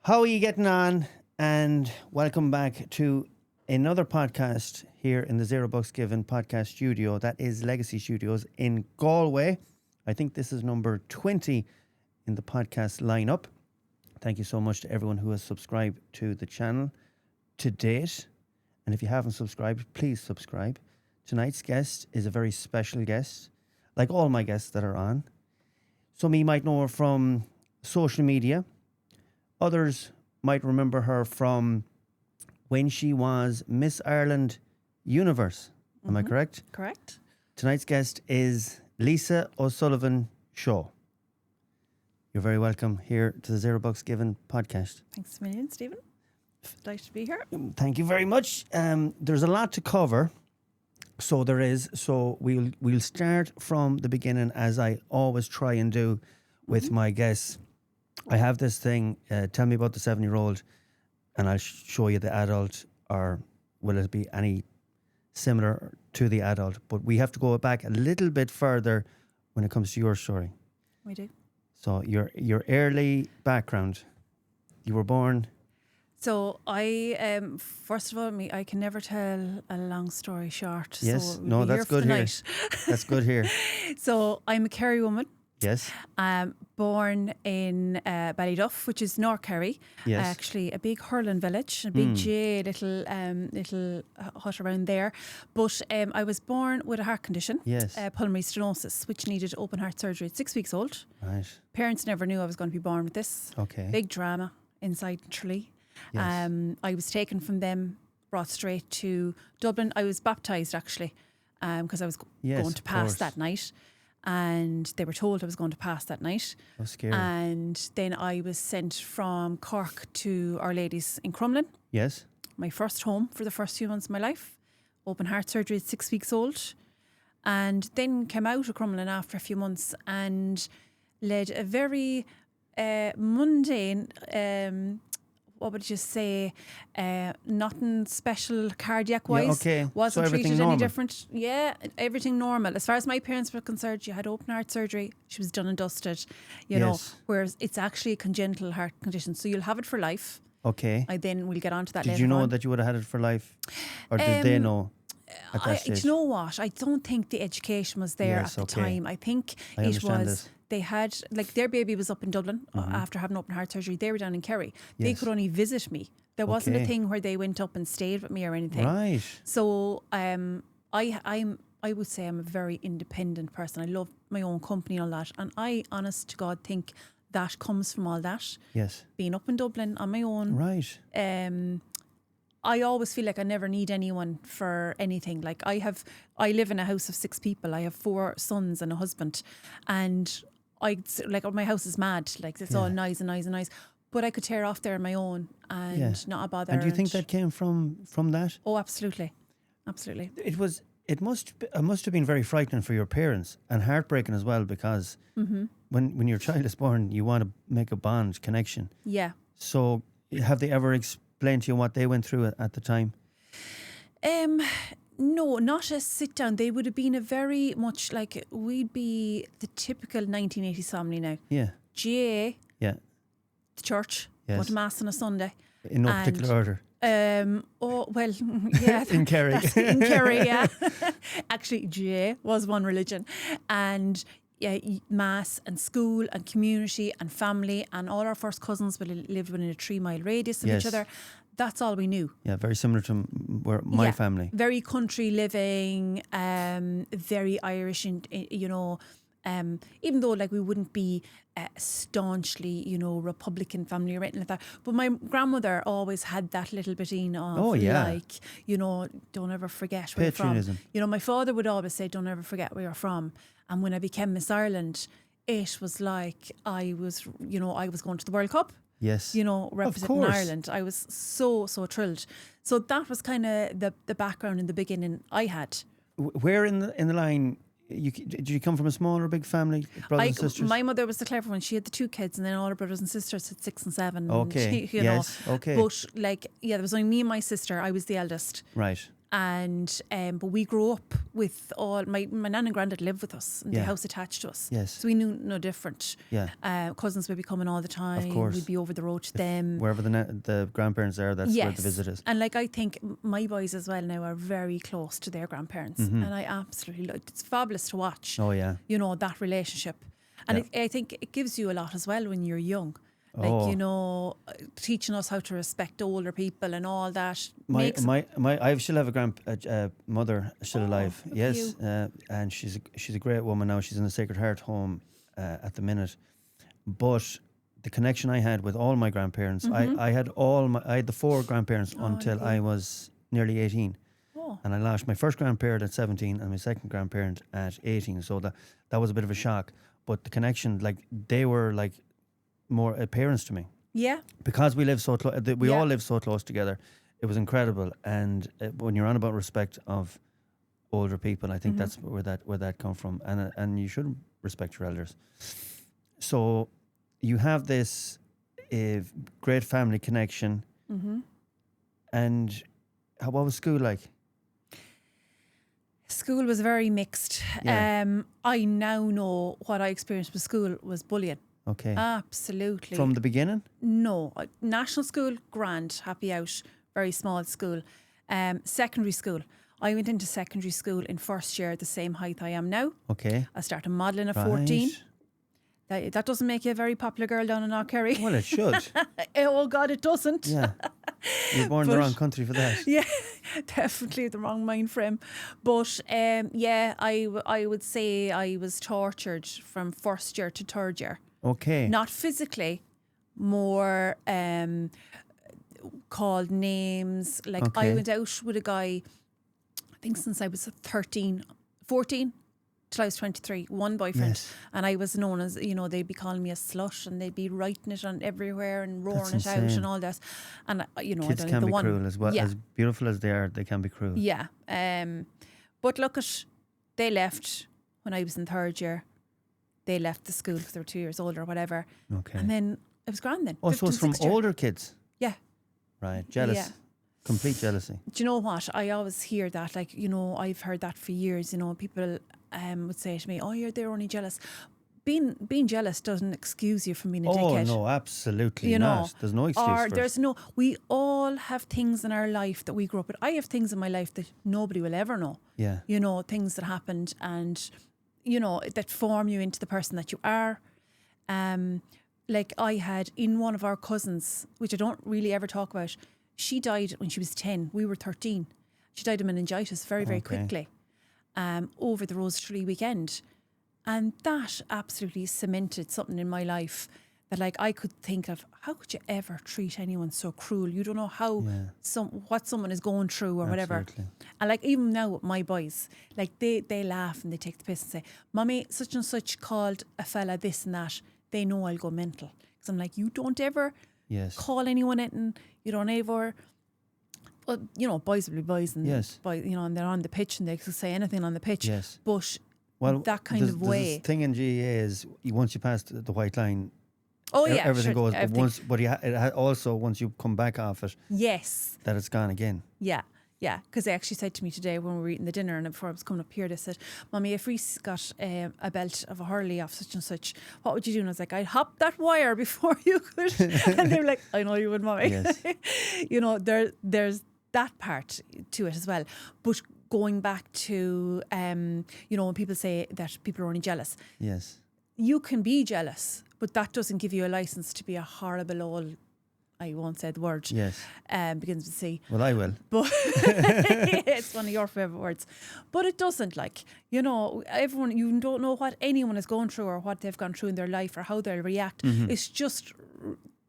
How are you getting on? And welcome back to another podcast here in the Zero Bucks Given podcast studio. That is Legacy Studios in Galway. I think this is number 20 in the podcast lineup. Thank you so much to everyone who has subscribed to the channel to date. And if you haven't subscribed, please subscribe. Tonight's guest is a very special guest, like all my guests that are on. Some of you might know her from social media. Others might remember her from when she was Miss Ireland Universe. Am I correct? Correct. Tonight's guest is Lisa Sullivan Shaw. You're very welcome here to the Zero Bucks Given podcast. Thanks a million, Stephen. Delighted to be here. Thank you very much. There's a lot to cover. So there is. So we'll start from the beginning, as I always try and do with my guests. I have this thing, tell me about the 7-year-old, and I'll show you the adult, or will it be any similar to the adult? But we have to go back a little bit further when it comes to your story. We do. So your early background, you were born... So I, first of all, I can never tell a long story short. Yes, so no, that's good here. That's good here. So I'm a Kerry woman. Yes. Born in Ballyduff, which is North Kerry. Yes. Actually, a big hurling village, a big little hut around there. But I was born with a heart condition. Yes. Pulmonary stenosis, which needed open heart surgery at 6 weeks old. Right. Parents never knew I was going to be born with this. Okay. Big drama inside Tralee. Yes. I was taken from them, brought straight to Dublin. I was baptised actually, because I was going to pass that night, and they were told I was going to pass that night. How scary. And then I was sent from Cork to Our Lady's in Crumlin. Yes. My first home for the first few months of my life. Open heart surgery at 6 weeks old, and then came out of Crumlin after a few months and led a very mundane. What would you say? Nothing special cardiac wise. Yeah, okay. Wasn't so treated normal. any different. Yeah, everything normal. As far as my parents were concerned, you had open heart surgery. She was done and dusted. You know, whereas it's actually a congenital heart condition, so you'll have it for life. Okay. We'll get onto that later. later. Did you know on. that you would have had it for life, or did they know? At that stage? You know what? I don't think the education was there at the time. I think it was. This. They had, like, their baby was up in Dublin after having open heart surgery. They were down in Kerry. They could only visit me. There wasn't a thing where they went up and stayed with me or anything. Right. So I would say I'm a very independent person. I love my own company and all that. And I, honest to God, think that comes from all that. Yes. Being up in Dublin on my own. Right. I always feel like I never need anyone for anything. Like I live in a house of 6 people. I have 4 sons and a husband, and my house is mad. Like it's all nice and nice and nice. But I could tear off there on my own and not a bother. And do you think that came from that? Oh, absolutely, absolutely. It must have been very frightening for your parents and heartbreaking as well, because when your child is born, you want to make a bond connection. Yeah. So have they ever explained to you what they went through at the time? No, not a sit down. They would have been a very much like, we'd be the typical 1980s family now. Yeah. GA. Yeah. The church. Yes. Go to mass in a Sunday. In no particular order. Oh, well, yeah. In Kerry. In Kerry, yeah. Actually, GA was one religion. And yeah, mass and school and community and family, and all our first cousins lived within a 3-mile radius of each other. That's all we knew. Yeah, very similar to my family. Very country living, very Irish, you know. Even though like we wouldn't be staunchly, you know, Republican family or anything like that. But my grandmother always had that little bit of like, you know, don't ever forget where you're from. You know, my father would always say, don't ever forget where you're from. And when I became Miss Ireland, it was like I was going to the World Cup. Yes. You know, representing Ireland. I was so thrilled. So that was kind of the background in the beginning I had. Where in the line, did you come from a small or big family, brothers and sisters? My mother was the clever one. She had the 2 kids, and then all her brothers and sisters had 6 and 7. Okay. And you know. Okay. But like, yeah, there was only me and my sister. I was the eldest. Right. And but we grew up with all my nan and granddad lived with us in the Yeah. house attached to us. Yes. So we knew no different. Yeah. Cousins would be coming all the time. course. We'd be over the road to them. Wherever the grandparents are, that's where the visit is. And like I think my boys as well now are very close to their grandparents, and I absolutely love it. It's fabulous to watch. Oh yeah. You know, that relationship, and I think it gives you a lot as well when you're young. Like, you know, teaching us how to respect older people and all that. I still have a mother still alive. look at Yes, and she's a great woman now. She's in the Sacred Heart home at the minute. But the connection I had with all my grandparents, I had the 4 grandparents until I was nearly 18. Oh. And I lost my first grandparent at 17 and my second grandparent at 18. So that was a bit of a shock. But the connection, like, they were like more parents to me. Yeah. Because we live so close, we all live so close together. It was incredible. And when you're on about respect of older people, I think that's where that comes from. And you should respect your elders. So you have this great family connection. And what was school like? School was very mixed. Yeah. I now know what I experienced with school was bullying. Okay. Absolutely. From the beginning? No. National school, grand, happy out, very small school. Secondary school. I went into secondary school in first year, the same height I am now. Okay. I started modelling at 14. That doesn't make you a very popular girl down in Knockkerry. Well, it should. Oh God, it doesn't. Yeah. You're born in the wrong country for that. Yeah, definitely the wrong mind frame. But I would say I was tortured from first year to third year. Okay. Not physically, more called names. Like I went out with a guy, I think since I was 14 till I was 23, one boyfriend. Yes. And I was known as, you know, they'd be calling me a slut and they'd be writing it on everywhere and roaring That's it out insane. and all that. And, you know, Kids I don't can know, be the one, cruel as well. Yeah. As beautiful as they are, they can be cruel. Yeah. But look they left when I was in third year. They left the school because they were 2 years older or whatever. Okay. And then it was grand then. Oh, so it's from older kids? Yeah. Right. Jealous. Yeah. Complete jealousy. Do you know what? I always hear that, like, you know, I've heard that for years, you know, people would say to me, oh, they're only jealous. Being jealous doesn't excuse you from being a dickhead. Oh, no, absolutely you not. know, There's no excuse for it. We all have things in our life that we grew up with. I have things in my life that nobody will ever know. Yeah. You know, things that happened and, you know, that form you into the person that you are. Like I had in one of our cousins, which I don't really ever talk about, she died when she was 10. We were 13. She died of meningitis very, very quickly over the Rose Tree weekend. And that absolutely cemented something in my life that, like, I could think of, how could you ever treat anyone so cruel? You don't know how what someone is going through or whatever. And like even now with my boys, like they laugh and they take the piss and say, Mommy, such and such called a fella this and that. They know I'll go mental. Because I'm like, you don't ever call anyone anything. You don't ever... Well, you know, boys will be boys and boys, you know, and they're on the pitch and they can say anything on the pitch. Yes. But Well, that kind of way. The thing in GAA is once you pass the white line, everything goes. Everything. But also once you come back off it, yes, that it's gone again. Yeah. Because they actually said to me today when we were eating the dinner and before I was coming up here, they said, Mommy, if Reese got a belt of a hurley off such and such, what would you do? And I was like, I'd hop that wire before you could. And they were like, I know you would, Mommy. Yes. You know, there's that part to it as well. But going back to, you know, when people say that people are only jealous. Yes. You can be jealous, but that doesn't give you a license to be a horrible old, I won't say the word. Yes. Begins with C. Well, I will. But it's one of your favourite words. But it doesn't, like, you know, everyone, you don't know what anyone is going through or what they've gone through in their life or how they'll react. It's just...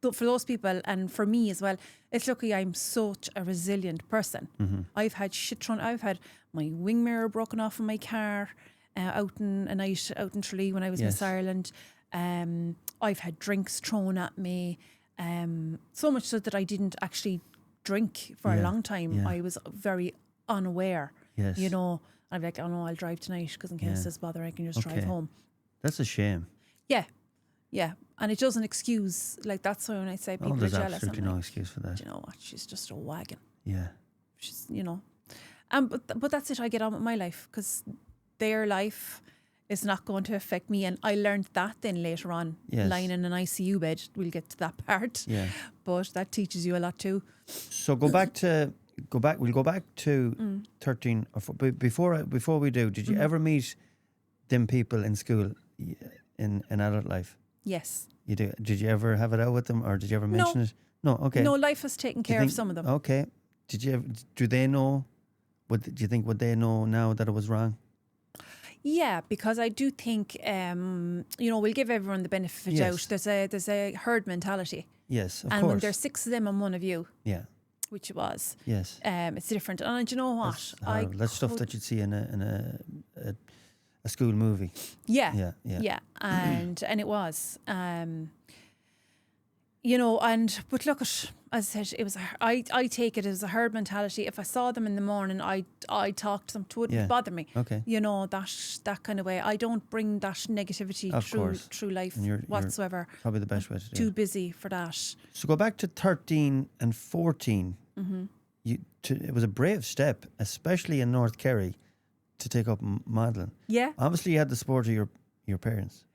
for those people and for me as well, it's lucky I'm such a resilient person. I've had shit thrown. I've had my wing mirror broken off in my car out in a night out in Tralee when I was in Miss Ireland. I've had drinks thrown at me. So much so that I didn't actually drink for a long time. I was very unaware. Yes. You know, I'm like, oh no, I'll drive tonight because in case this bother, I can just drive home. That's a shame. Yeah, and it doesn't excuse, like, that's why when I say people are jealous, there's absolutely no excuse for that. You know what, she's just a wagon. Yeah. She's, you know, But that's it. I get on with my life because their life is not going to affect me. And I learned that then later on, Yes. lying in an ICU bed. We'll get to that part. Yeah. But that teaches you a lot too. So we'll go back to 13 or before we do, did you ever meet them people in school in adult life? Yes. You do. Did you ever have it out with them, or did you ever mention it? No. Okay. No, life has taken care of some of them. Okay. Do they know? Do you think would they know now that it was wrong? Yeah, because I do think, we'll give everyone the benefit of the Yes. doubt. There's a herd mentality. Yes, of And course. when there's 6 of them and 1 of you, Yeah. which it was, Yes. it's different. And do you know what? That's horrible. That's stuff that you'd see in a school movie. Yeah. Yeah. And it was. But look, as I said, it was. I take it as a herd mentality. If I saw them in the morning, I talk to them. It wouldn't bother me. Okay. That kind of way. I don't bring that negativity through life And you're whatsoever. Probably the best way to do Too it. busy for that. So go back to 13 and 14. Mm-hmm. It was a brave step, especially in North Kerry, to take up modelling. Yeah. Obviously, you had the support of your parents.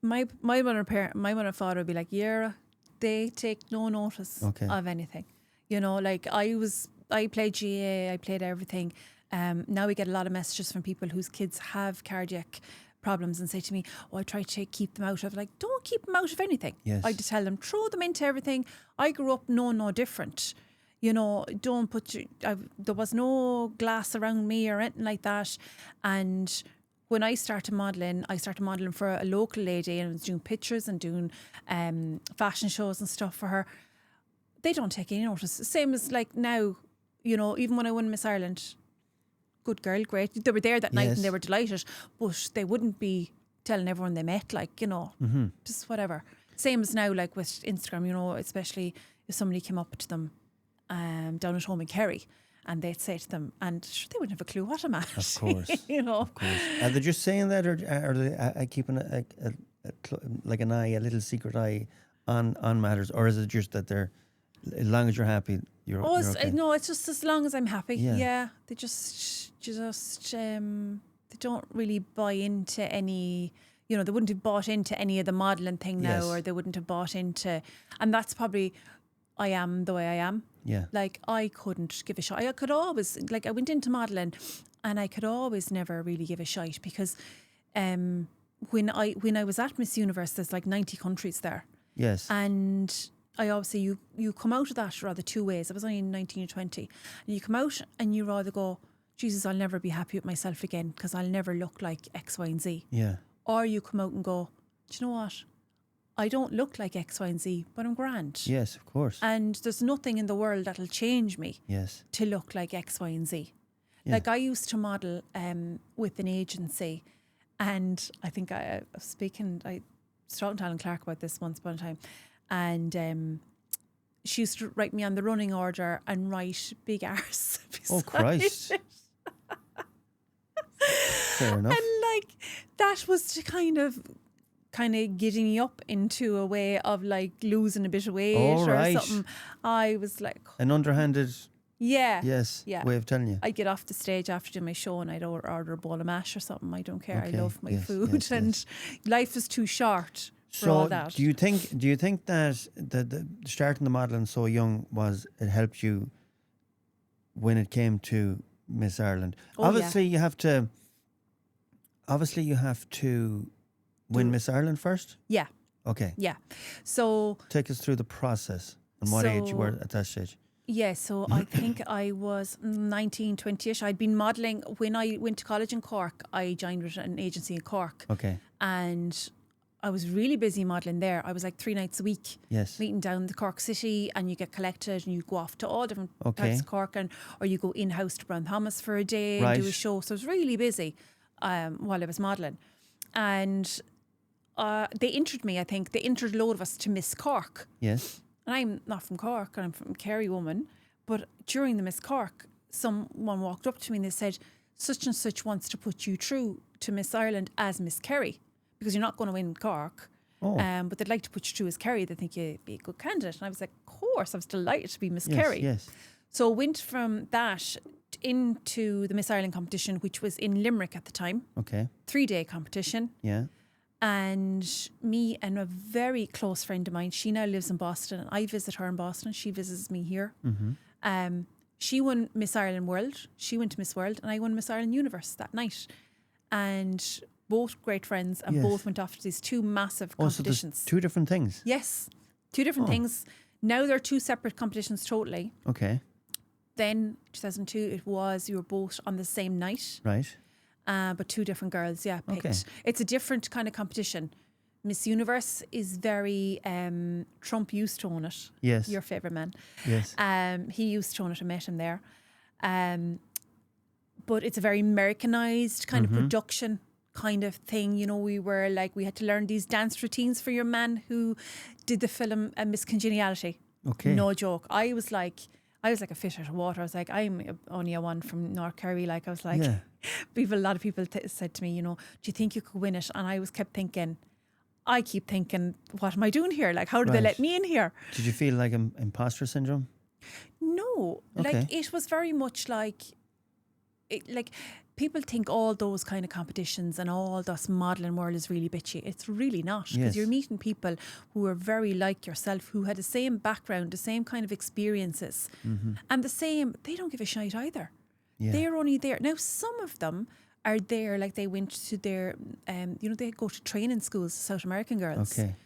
My mother and father would be like, yeah, they take no notice of anything. I played GA, I played everything. Now we get a lot of messages from people whose kids have cardiac problems and say to me, I try to keep them out of, like, don't keep them out of anything. Yes. I just tell them, throw them into everything. I grew up no different. Don't put there was no glass around me or anything like that. And when I started modelling for a local lady, and I was doing pictures and doing fashion shows and stuff for her. They don't take any notice. Same as like now, even when I won Miss Ireland, good girl, great. They were there that night and they were delighted, but they wouldn't be telling everyone they met, just whatever. Same as now, like with Instagram, especially if somebody came up to them down at home in Kerry, and they'd say to them, and they wouldn't have a clue what I'm at. Of course. Of course. Are they just saying that, or are they keeping a little secret eye on matters, or is it just that they're, as long as you're happy, you're okay? No, it's just as long as I'm happy. Yeah. They just they don't really buy into any. They wouldn't have bought into any of the modelling thing now, or they wouldn't have bought into, and that's probably. I am the way I am. Yeah. Like, I couldn't give a shit. I could always, I went into modelling and I could always never really give a shite because when I was at Miss Universe, there's like 90 countries there. Yes. And I obviously, you come out of that rather 2 ways. I was only 19 or 20. And you come out and you rather go, Jesus, I'll never be happy with myself again because I'll never look like X, Y and Z. Yeah. Or you come out and go, do you know what? I don't look like X, Y and Z, but I'm grand. Yes, of course. And there's nothing in the world that'll change me to look like X, Y and Z. Yeah. Like I used to model with an agency, and I think I was talking to Alan Clark about this once upon a time, and she used to write me on the running order and write big arse. Oh, Christ. Fair enough. And that was to kind of getting me up into a way of losing a bit of weight or something. I was like, an underhanded way of telling you. I'd get off the stage after doing my show and I'd order a bowl of mash or something. I don't care. I love my food and life is too short for all that. Do you think that the starting the modelling so young it helped you when it came to Miss Ireland? Obviously you have to win Miss Ireland first? Yeah. Okay. Yeah. So take us through the process and what age you were at that stage. Yeah, so I think I was 19, 20-ish. I'd been modelling. When I went to college in Cork, I joined with an agency in Cork. Okay. And I was really busy modelling there. I was 3 nights a week. Yes. Meeting down the Cork City, and you get collected and you go off to all different parts of Cork, or you go in-house to Brown Thomas for a day and do a show. So I was really busy while I was modelling. And they entered me, I think. They entered a load of us to Miss Cork. Yes. And I'm not from Cork, I'm from Kerry woman. But during the Miss Cork, someone walked up to me and they said, such and such wants to put you through to Miss Ireland as Miss Kerry, because you're not going to win Cork. Oh. But they'd like to put you through as Kerry. They think you'd be a good candidate. And I was like, of course, I was delighted to be Miss Kerry. Yes. So I went from that into the Miss Ireland competition, which was in Limerick at the time. Okay. 3-day competition. Yeah. And me and a very close friend of mine, she now lives in Boston, and I visit her in Boston. She visits me here. She won Miss Ireland World. She went to Miss World, and I won Miss Ireland Universe that night. And both great friends, and Yes. both went off to these two massive competitions. So there's two different things. Yes, two different things. Now they're two separate competitions totally. Okay. Then 2002, it was you were both on the same night. Right. But two different girls, picked. Okay. It's a different kind of competition. Miss Universe is very Trump used to own it. Yes. Your favourite man. Yes. He used to own it. I met him there. But it's a very Americanized kind of production kind of thing. You know, we had to learn these dance routines for your man who did the film Miss Congeniality. Okay. No joke. I was like a fish out of water. I was like, I'm only a one from North Kerry. Like, I was like, Yeah. a lot of people said to me, you know, do you think you could win it? And I kept thinking, what am I doing here? Like, how did they Right. let me in here? Did you feel like imposter syndrome? No, Okay. like it was very much like people think all those kind of competitions and all this modelling world is really bitchy. It's really not, because Yes. you're meeting people who are very like yourself, who had the same background, the same kind of experiences, and they don't give a shite either. Yeah. They're only there. Now, some of them are there, like they went to their, they go to training schools, South American girls. Okay.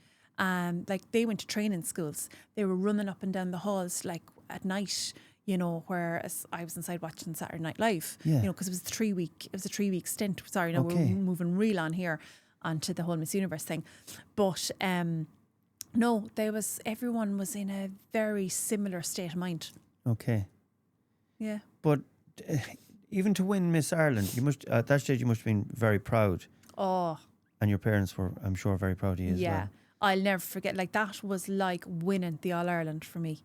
Like they went to training schools. They were running up and down the halls like at night, you know, whereas I was inside watching Saturday Night Live, Yeah. you know, because it was a 3-week stint. Sorry, now Okay. we're moving real on here onto the whole Miss Universe thing. But no, everyone was in a very similar state of mind. Okay. Yeah. But even to win Miss Ireland, you must at that stage you must have been very proud, Oh, and your parents were, I'm sure, very proud of you as yeah. well. I'll never forget. Like, that was like winning the All Ireland for me.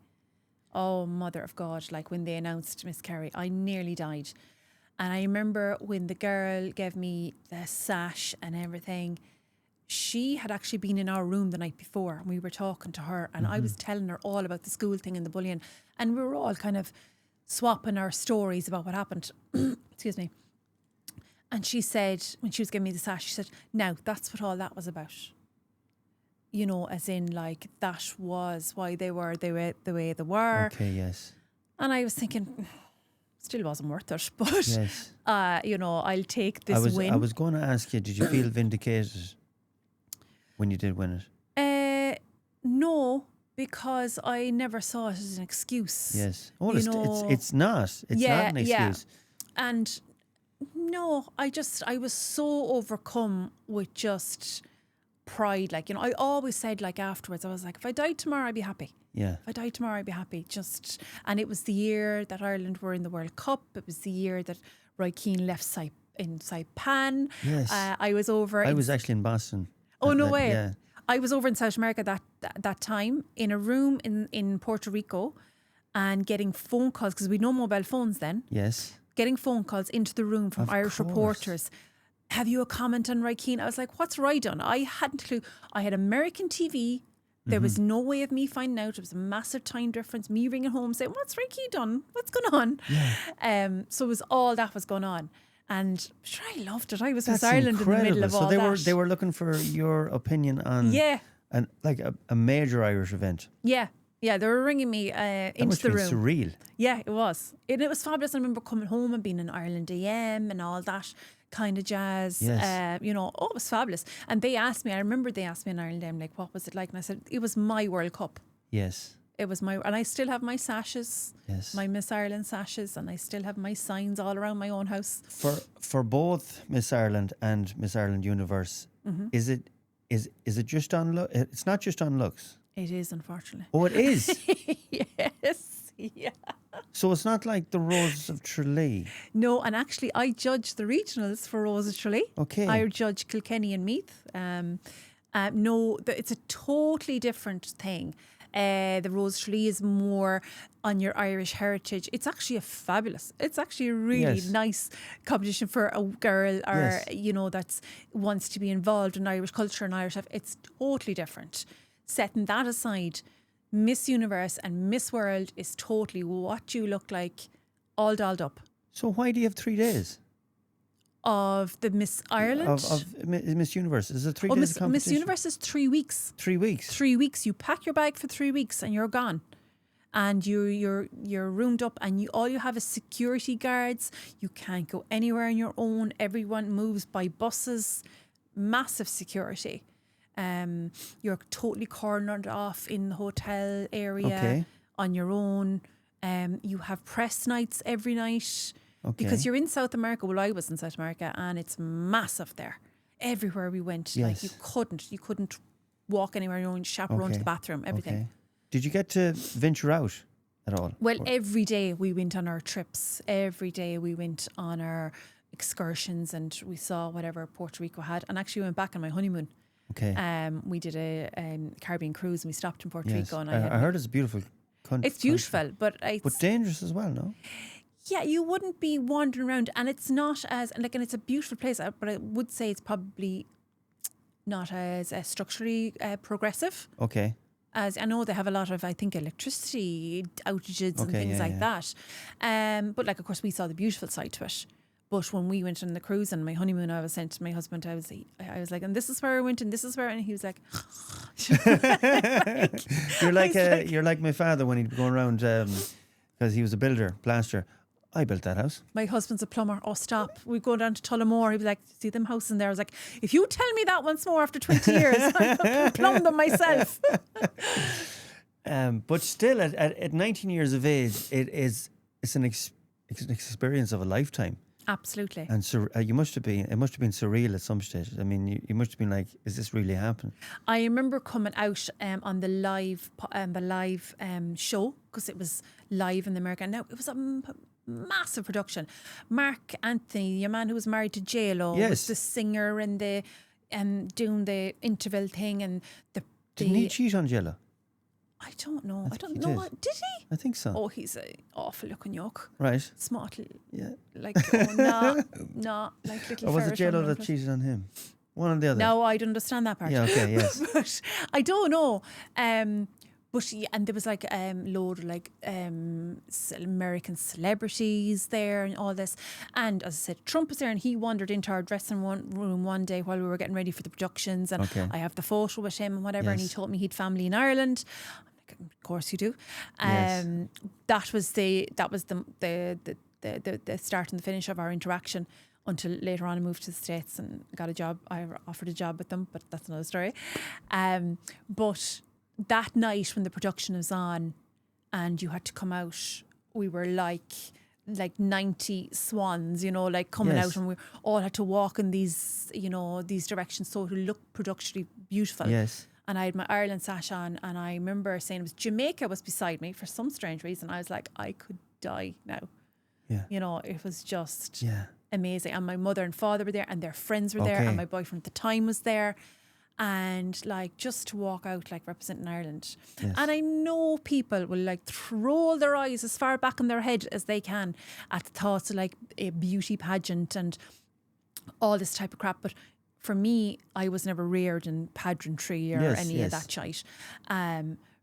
Oh, mother of God. Like, when they announced Miss Kerry, I nearly died. And I remember when the girl gave me the sash and everything, she had actually been in our room the night before, and we were talking to her, and I was telling her all about the school thing and the bullying, and we were all kind of swapping our stories about what happened. Excuse me. And she said, when she was giving me the sash, she said, now, that's what all that was about. You know, as in, like, that was why they were the way they were. Okay, yes. And I was thinking, still wasn't worth it. But, Yes. you know, I'll take this win. I was going to ask you, did you feel vindicated when you did win it? No, because I never saw it as an excuse. Yes. Oh, You it's know, it's not. It's not an excuse. And no, I was so overcome with just pride. Like, you know, I always said, like, afterwards, I was like, if I died tomorrow, I'd be happy. Yeah. If I died tomorrow, I'd be happy. And it was the year that Ireland were in the World Cup. It was the year that Roy Keane left in Saipan. Yes. I was over. I was actually in Boston. Oh, no that- way. Yeah. I was over in South America that time, in a room in Puerto Rico, and getting phone calls, because we had no mobile phones then. Yes. Getting phone calls into the room from Of Irish course. reporters. Have you a comment on Roy Keane? I was like, what's Roy done? I hadn't a clue. I had American TV. There was no way of me finding out. It was a massive time difference. Me ringing home saying, what's Roy Keane done? What's going on? Yeah. So it was all that was going on. And sure, I loved it. I was That's Miss Ireland incredible. in the middle of all that. So they were looking for your opinion on a major Irish event. Yeah. Yeah, they were ringing me That into must the have been room. surreal. Yeah, it was. And it was fabulous. I remember coming home and being in Ireland AM and all that kind of jazz. Yes. You know, it was fabulous. And they asked me, I remember they asked me in Ireland AM, like, what was it like? And I said, it was my World Cup. Yes. It was and I still have my sashes, Yes. my Miss Ireland sashes, and I still have my signs all around my own house. For both Miss Ireland and Miss Ireland Universe, is it just on look? It's not just on looks. It is, unfortunately. Oh, it is. Yes. Yeah. So it's not like the Roses of Tralee. No, and actually I judged the regionals for Rose of Tralee. Okay. I judged Kilkenny and Meath. No, it's a totally different thing. The Rose of Tralee is more on your Irish heritage. It's actually it's actually a really Yes. nice competition for a girl or, Yes. you know, that's wants to be involved in Irish culture and Irish life. It's totally different. Setting that aside, Miss Universe and Miss World is totally what you look like, all dolled up. So why do you have 3 days Of the Miss Ireland. of Miss Universe? Is it 3 Oh, days Miss, of competition? Miss Universe is 3 weeks. 3 weeks. 3 weeks. You pack your bag for 3 weeks and you're gone. And you're roomed up, and all you have is security guards. You can't go anywhere on your own. Everyone moves by buses. Massive security. You're totally cornered off in the hotel area on your own. You have press nights every night because you're in South America. Well, I was in South America, and it's massive there. Everywhere we went, like you couldn't walk anywhere on your own. Chaperone to the bathroom, everything. Okay. Did you get to venture out at all? Well, every day we went on our trips. Every day we went on our excursions, and we saw whatever Puerto Rico had. And actually, we went back on my honeymoon. Okay. We did a Caribbean cruise, and we stopped in Puerto Yes. Rico. And I heard it's a beautiful country. it's beautiful, but But dangerous as well, no? yeah, you wouldn't be wandering around, and it's not as and it's a beautiful place. But I would say it's probably not as structurally progressive. Okay. As I know they have a lot of, I think, electricity outages and things like that. But like, of course, we saw the beautiful side to it. But when we went on the cruise and my honeymoon, I was saying to my husband, I was like, and this is where I went, and this is where, and he was like, you're like my father when he'd be going around because he was a builder, plasterer. I built that house. My husband's a plumber. Oh, stop. We'd go down to Tullamore. He'd be like, see them houses in there? I was like, if you tell me that once more after 20 years, I'll plumb them myself. But still, at 19 years of age, it's an experience of a lifetime. Absolutely. And it must have been surreal at some stage. I mean, you must have been like, is this really happening? I remember coming out on the live show, because it was live in America. Now, it was a massive production. Mark Anthony, your man who was married to J-Lo, was the singer and the doing the interval thing, and Didn't he cheat on J-Lo? I don't know. I don't he know. did. Did he? I think so. Oh, he's an awful looking yoke. Right. Smart. Yeah. Like, no, like little. Or was it ferret J-Lo running that cheated on him? One or the other? No, I don't understand that part. Yeah, okay, yes. But I don't know. But yeah, and there was like load of like American celebrities there and all this. And as I said, Trump was there, and he wandered into our dressing room one day while we were getting ready for the productions, and I have the photo with him and whatever. And he told me he'd family in Ireland. I'm like, of course you do. That was the start and the finish of our interaction. Until later on I moved to the States and got a job. I offered a job with them, but that's another story. But that night when the production was on and you had to come out, we were like 90 swans, like coming out, and we all had to walk in these directions so to look productionally beautiful. Yes. And I had my Ireland sash on, and I remember saying it was Jamaica was beside me for some strange reason. I was like, I could die now. Yeah. It was just amazing. And my mother and father were there, and their friends were there, and my boyfriend at the time was there. And like, just to walk out like representing Ireland. Yes. And I know people will like roll their eyes as far back in their head as they can at the thoughts of like a beauty pageant and all this type of crap. But for me, I was never reared in pageantry or any of that shite.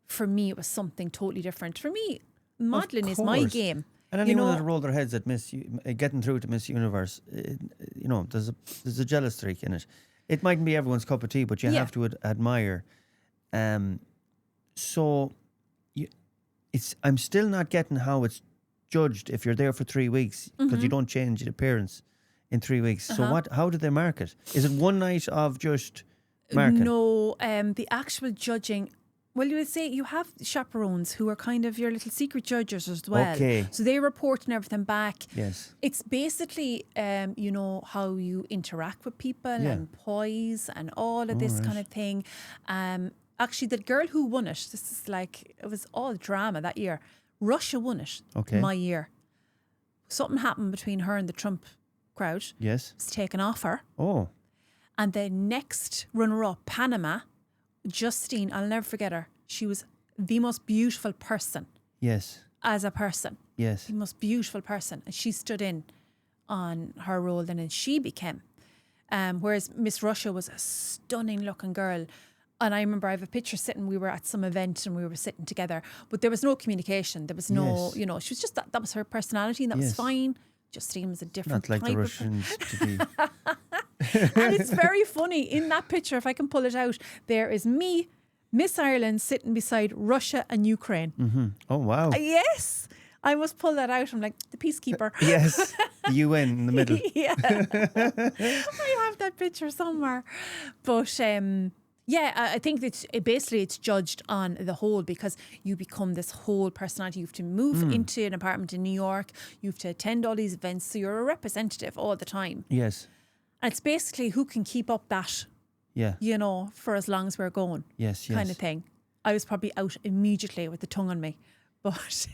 For me, it was something totally different. For me, modelling is my game. And anyone that rolled their heads at getting through to Miss Universe, there's a jealous streak in it. It mightn't be everyone's cup of tea, but you have to admire. I'm still not getting how it's judged if you're there for 3 weeks, because you don't change your appearance in 3 weeks. So how did they mark it? Is it one night of just marking? No, the actual judging. Well, you would say you have chaperones who are kind of your little secret judges as well. Okay. So they report and everything back. Yes. It's basically, how you interact with people and poise and all of this kind of thing. Actually, the girl who won it, this is like, it was all drama that year. Russia won it my year. Something happened between her and the Trump crowd. Yes. It was taken off her. Oh. And the next runner-up, Panama, Justine, I'll never forget her. She was the most beautiful person. Yes. As a person. Yes. The most beautiful person. And she stood in on her role then, and she became. Whereas Miss Russia was a stunning looking girl. And I remember I have a picture sitting, we were at some event and we were sitting together, but there was no communication. There was no, she was just, that was her personality, and that was fine. just seems a different Not like type the of Russians to be. And it's very funny in that picture, if I can pull it out, there is me, Miss Ireland, sitting beside Russia and Ukraine. Oh, wow. Yes, I must pull that out. I'm like, the peacekeeper. Yes. The UN in the middle. Yeah. I have that picture somewhere. But yeah, I think basically it's judged on the whole, because you become this whole personality. You have to move into an apartment in New York. You have to attend all these events. So you're a representative all the time. Yes. And it's basically who can keep up that, Yeah. you know, for as long as we're going. Yes. Kind of thing. I was probably out immediately with the tongue on me. But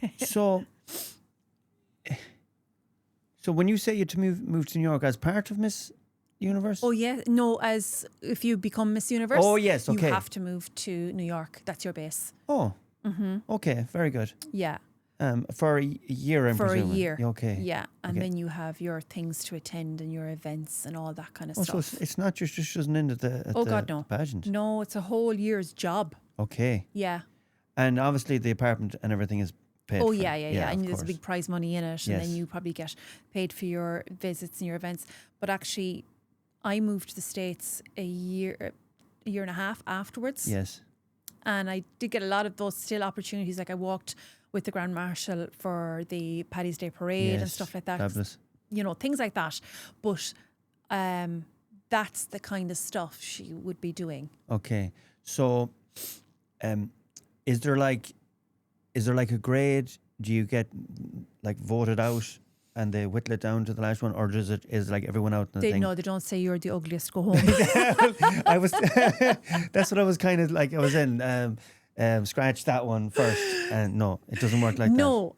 So when you say you to move to New York as part of Miss Universe? oh yeah, no, as if you become Miss Universe, Oh, yes, okay. you have to move to New York. That's your base. Oh. Okay, very good. Yeah, For a year, I'm for presuming. a year. Okay. Yeah, and Okay. then you have your things to attend and your events and all that kind of Oh, so stuff. it's not just doesn't end at the Oh, God, no. pageant. No, it's a whole year's job. Okay. Yeah. And obviously the apartment and everything is paid Oh for. yeah. And of there's a course. big prize money in it, and Yes. then you probably get paid for your visits and your events. But actually, I moved to the States a year and a half afterwards. Yes. And I did get a lot of those still opportunities. Like I walked with the Grand Marshal for the Paddy's Day Parade and Yes. stuff like that. Fabulous. You know, things like that. But that's the kind of stuff she would be doing. Okay. So is there like a grade? Do you get like voted out and they whittle it down to the last one, or is like everyone out in the thing? No, they don't say you're the ugliest, go home. I was that's what I was kind of like I was in scratch that one first, and no, it doesn't work like that. No,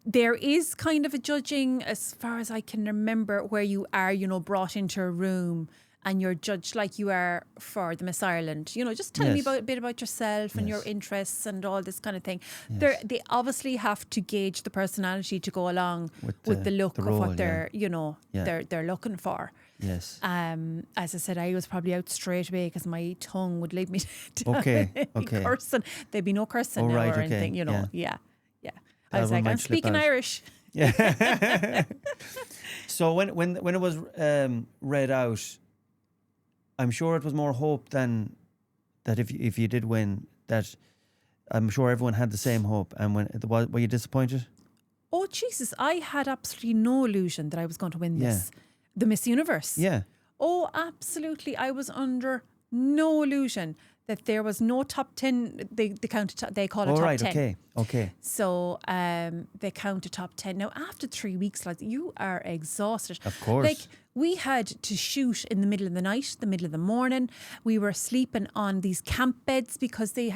there is kind of a judging, as far as I can remember, where you are, you know, brought into a room and you're judged like you are for the Miss Ireland. You know, just tell me Yes. a bit about yourself and your Yes. interests and all this kind of thing. Yes. They obviously have to gauge the personality to go along with the look the of role, what they're, you know, Yeah. they're looking for. Yes. As I said, I was probably out straight away because my tongue would lead me to Okay. cursing. There'd be no cursing Oh, now right, or okay, anything, you know. yeah. Yeah. That I was one like, might I'm slip speaking out. Irish. Yeah. So when it was read out, I'm sure it was more hope than that if you did win, that I'm sure everyone had the same hope. And were you disappointed? Oh, Jesus, I had absolutely no illusion that I was going to win this. The Miss Universe. Yeah. Oh, absolutely. I was under no illusion that there was no top 10. They call it All top right. 10. Okay. So they count a top 10. Now, after 3 weeks, like, you are exhausted. Of course. Like, we had to shoot in the middle of the night, the middle of the morning. We were sleeping on these camp beds because they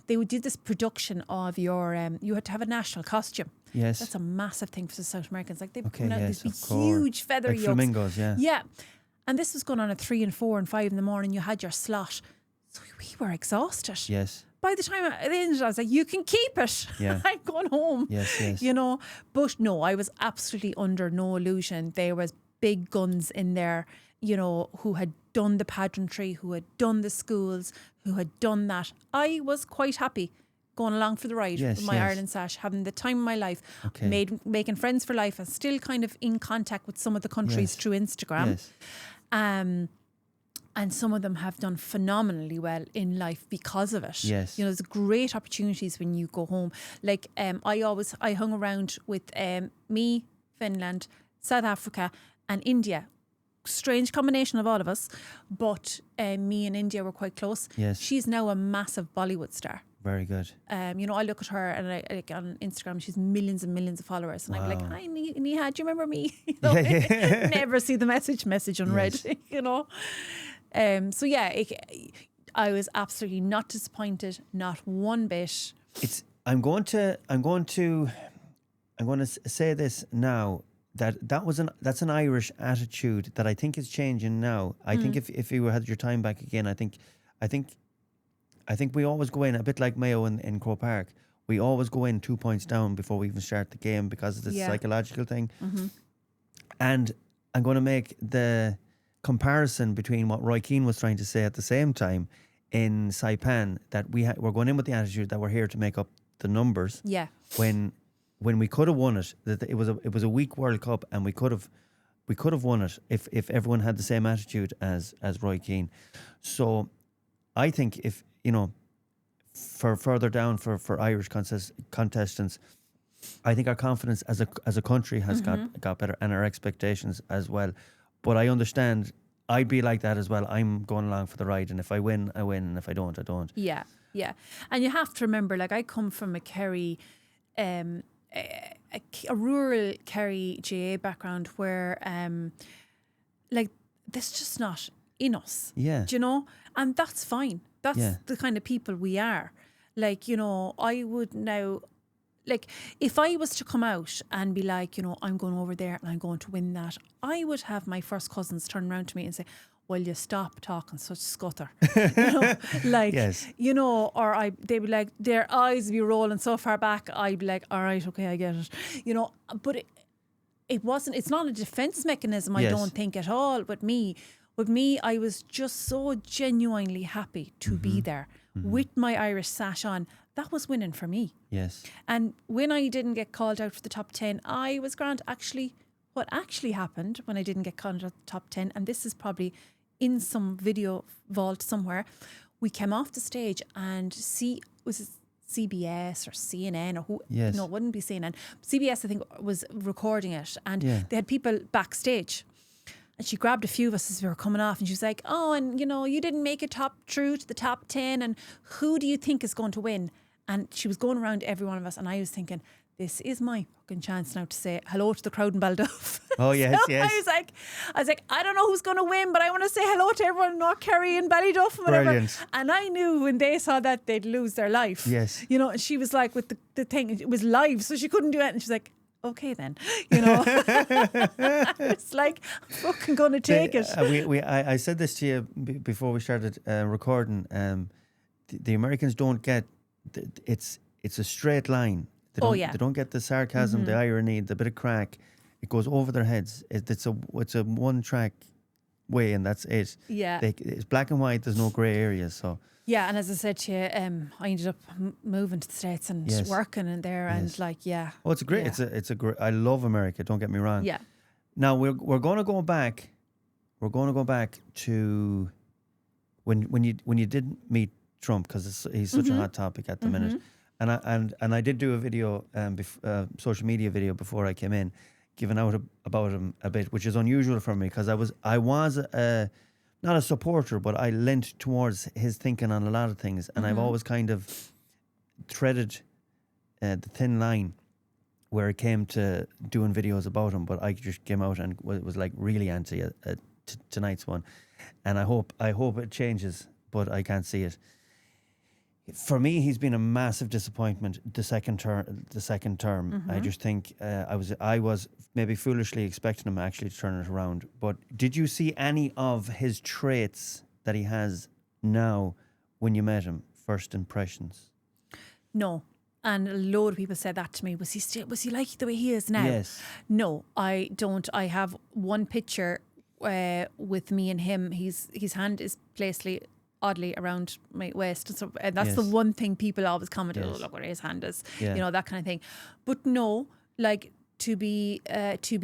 would do this production of your, you had to have a national costume. Yes. That's a massive thing for the South Americans. Like, they Okay, put out yes, these of big, course. huge feather Like yokes. flamingos, yeah. Yeah. And this was going on at 3 and 4 and 5 in the morning. You had your slot. So we were exhausted. Yes. By the time I ended, I was like, you can keep it. Yeah. I'm going home. Yes. You know, but no, I was absolutely under no illusion. There was big guns in there, you know, who had done the pageantry, who had done the schools, who had done that. I was quite happy going along for the ride Yes, with my yes. Ireland sash, having the time of my life, Okay. making friends for life, and still kind of in contact with some of the countries Yes. through Instagram. Yes. And some of them have done phenomenally well in life because of it. Yes. You know, there's great opportunities when you go home. Like, I hung around with me, Finland, South Africa and India. Strange combination of all of us, but me and India were quite close. Yes. She's now a massive Bollywood star. Very good. You know, I look at her and like on Instagram, she's millions and millions of followers, and I'm like, hi, Niha, do you remember me? You know, Yeah. never see the message unread. Yes. You know, so yeah, I was absolutely not disappointed, not one bit. I'm going to say this now, that's an Irish attitude that I think is changing now. I think if you had your time back again, I think we always go in a bit like Mayo in Croke Park. We always go in 2 points down before we even start the game because of this psychological thing. And I'm going to make the comparison between what Roy Keane was trying to say at the same time in Saipan, that we're going in with the attitude that we're here to make up the numbers. Yeah. When when we could have won it, that it was a weak World Cup, and we could have won it if everyone had the same attitude as Roy Keane. So I think if for further down for Irish contestants, I think our confidence as a country has got better, and our expectations as well. But I understand. I'd be like that as well. I'm going along for the ride, and if I win, I win, and if I don't, I don't. Yeah, yeah. And you have to remember, like, I come from a Kerry, a rural Kerry GA background where, like, that's just not in us. Yeah. Do you know? And that's fine. That's the kind of people we are. Like, I would now... Like, if I was to come out and be like, I'm going over there and I'm going to win that, I would have my first cousins turn around to me and say, "Will you stop talking such scutter?" Like, yes. Or they'd be like, their eyes would be rolling so far back. I'd be like, all right, okay, I get it. But it's not a defense mechanism, I don't think at all. With me, I was just so genuinely happy to be there with my Irish sash on. That was winning for me. Yes. And when I didn't get called out for the top 10, I was grand. Actually, what actually happened when I didn't get called out for the top 10, and this is probably in some video vault somewhere, we came off the stage and was it CBS or CNN or who? Yes. No, it wouldn't be CNN. CBS, I think, was recording it, and they had people backstage. And she grabbed a few of us as we were coming off, and she was like, "Oh, and you didn't make it through to the top 10, and who do you think is going to win?" And she was going around every one of us, and I was thinking, this is my fucking chance now to say hello to the crowd in Balduff. Oh, yes, so yes. I was like, I don't know who's going to win, but I want to say hello to everyone in North Kerry and Ballyduff and whatever. Brilliant. And I knew when they saw that, they'd lose their life. Yes. And she was like, with the thing, it was live, so she couldn't do it. And she's like, okay then, It's like, I'm fucking going to take it. I said this to you before we started recording. The Americans don't get... It's a straight line. They don't get the sarcasm, the irony, the bit of crack. It goes over their heads. It's a one track way, and that's it. Yeah, it's black and white. There's no grey areas. So yeah, and as I said to you, I ended up moving to the States and working in there, and Oh, it's a great. Yeah. It's a great. I love America. Don't get me wrong. Yeah. Now we're going to go back. We're going to go back to when you did meet Trump, because he's such a hot topic at the minute. And I did do a video, social media video before I came in, giving out about him a bit, which is unusual for me, because I was not a supporter, but I leant towards his thinking on a lot of things, and I've always kind of threaded the thin line where it came to doing videos about him. But I just came out and was like really anti tonight's one, and I hope it changes, but I can't see it. For me, he's been a massive disappointment the second term. I just think I was maybe foolishly expecting him actually to turn it around. But did you see any of his traits that he has now when you met him? First impressions? No. And a load of people said that to me. Was he like the way he is now? Yes. No, I don't. I have one picture with me and him. His hand is placed oddly around my waist, and that's the one thing people always comment, oh, look where his hand is, that kind of thing. But no, like, to be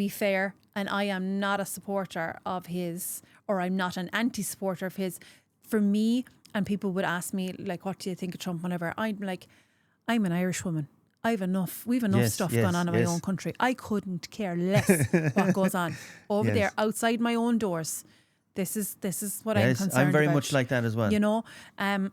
fair, and I am not a supporter of his, or I'm not an anti-supporter of his. For me, and people would ask me, like, what do you think of Trump, whenever, I'm like, I'm an Irish woman. We've enough stuff going on in my own country. I couldn't care less what goes on over there outside my own doors. This is what I'm concerned about. I'm very much like that as well. And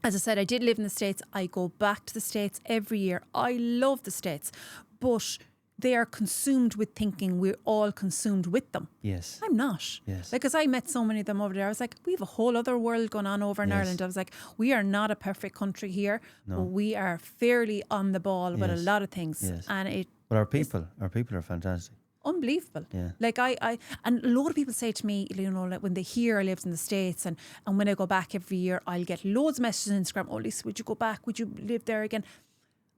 as I said, I did live in the States. I go back to the States every year. I love the States, but they are consumed with thinking we're all consumed with them. Yes. I'm not. Yes. Because I met so many of them over there. I was like, we have a whole other world going on over in Ireland. I was like, we are not a perfect country here, but we are fairly on the ball with a lot of things. Yes. And but our people are fantastic. Unbelievable. Yeah. Like I and a lot of people say to me, like when they hear I lived in the States, and when I go back every year, I'll get loads of messages on Instagram. Oh, Lisa, would you go back? Would you live there again?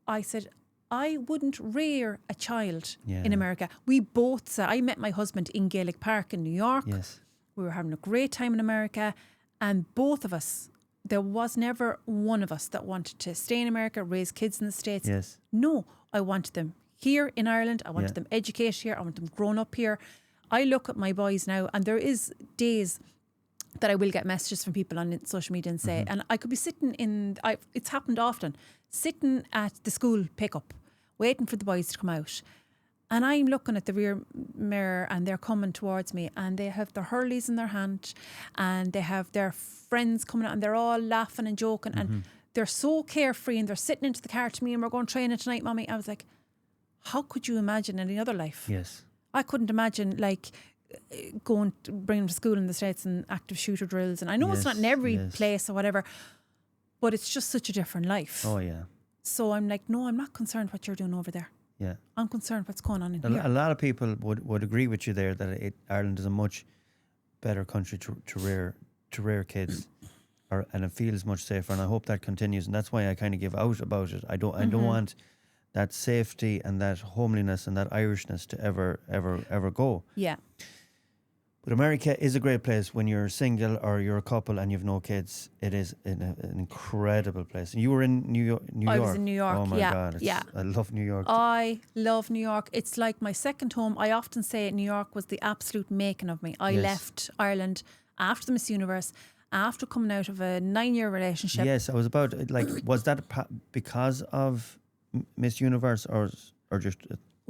I said, I wouldn't rear a child in America. We both said, I met my husband in Gaelic Park in New York. Yes. We were having a great time in America, and both of us there was never one of us that wanted to stay in America, raise kids in the States. Yes. No, I wanted them here in Ireland. I wanted them educated here. I want them grown up here. I look at my boys now, and there is days that I will get messages from people on social media and say, and I could be sitting it's happened often, sitting at the school pickup, waiting for the boys to come out. And I'm looking at the rear mirror and they're coming towards me and they have their hurleys in their hand and they have their friends coming out and they're all laughing and joking and they're so carefree and they're sitting into the car to me and we're going training tonight, Mommy. I was like, how could you imagine any other life? Yes. I couldn't imagine like going to bring them to school in the States and active shooter drills. And I know it's not in every place or whatever, but it's just such a different life. Oh, yeah. So I'm like, no, I'm not concerned what you're doing over there. Yeah. I'm concerned what's going on in here. A lot of people would agree with you there that Ireland is a much better country to rear kids, and it feels much safer. And I hope that continues. And that's why I kind of give out about it. I don't want that safety and that homeliness and that Irishness to ever go. Yeah. But America is a great place when you're single or you're a couple and you've no kids. It is an incredible place. You were in New York. I was in New York. Oh my God! I love New York. I love New York. It's like my second home. I often say New York was the absolute making of me. I left Ireland after the Miss Universe, after coming out of a 9-year relationship. Yes, I was about was that because of Miss Universe or just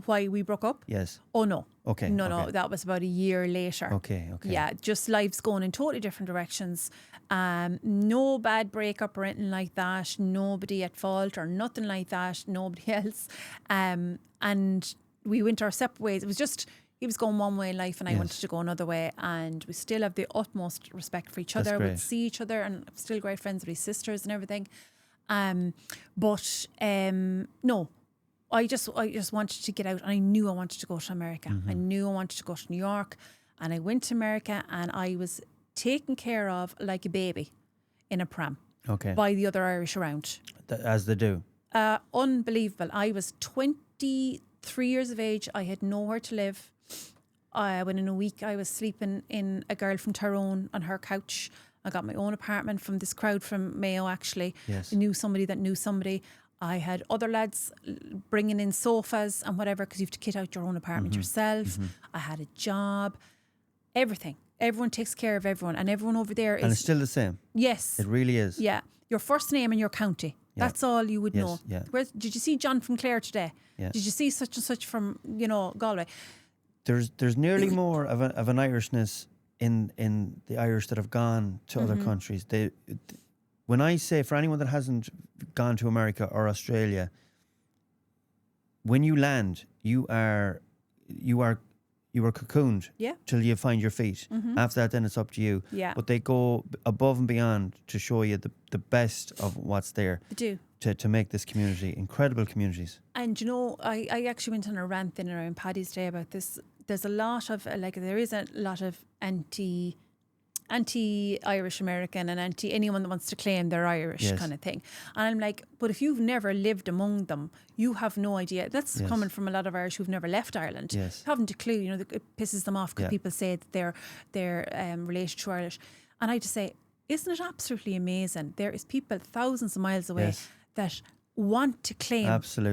why we broke up? Yes. Oh no. Okay. No, that was about a year later. Okay. Yeah, just life's going in totally different directions. No bad breakup or anything like that. Nobody at fault or nothing like that. Nobody else. And we went our separate ways. It was just, he was going one way in life and I wanted to go another way. And we still have the utmost respect for each other. We see each other and I'm still great friends with his sisters and everything. No. I just wanted to get out and I knew I wanted to go to America. I knew I wanted to go to New York and I went to America and I was taken care of like a baby in a pram by the other Irish around. As they do. Unbelievable. I was 23 years of age. I had nowhere to live. When in a week I was sleeping in a girl from Tyrone on her couch. I got my own apartment from this crowd from Mayo actually. Yes. I knew somebody that knew somebody. I had other lads bringing in sofas and whatever because you have to kit out your own apartment yourself. I had a job, everything. Everyone takes care of everyone and everyone over there is... And it's still the same. Yes. It really is. Yeah. Your first name and your county. Yeah. That's all you would know. Yeah. Did you see John from Clare today? Yeah. Did you see such and such from, Galway? There's nearly more of an Irishness in the Irish that have gone to other countries. When I say, for anyone that hasn't gone to America or Australia, when you land, you are cocooned till you find your feet. After that, then it's up to you. Yeah. But they go above and beyond to show you the best of what's there. They do. To make this community, incredible communities. And I actually went on a rant then around Paddy's Day about this. There's a lot of, there is a lot of anti-Irish American and anti-anyone that wants to claim they're Irish kind of thing. And I'm like, but if you've never lived among them, you have no idea. That's coming from a lot of Irish who've never left Ireland. Yes. You haven't a clue. It pisses them off because people say that they're related to Irish. And I just say, isn't it absolutely amazing? There is people thousands of miles away that want to claim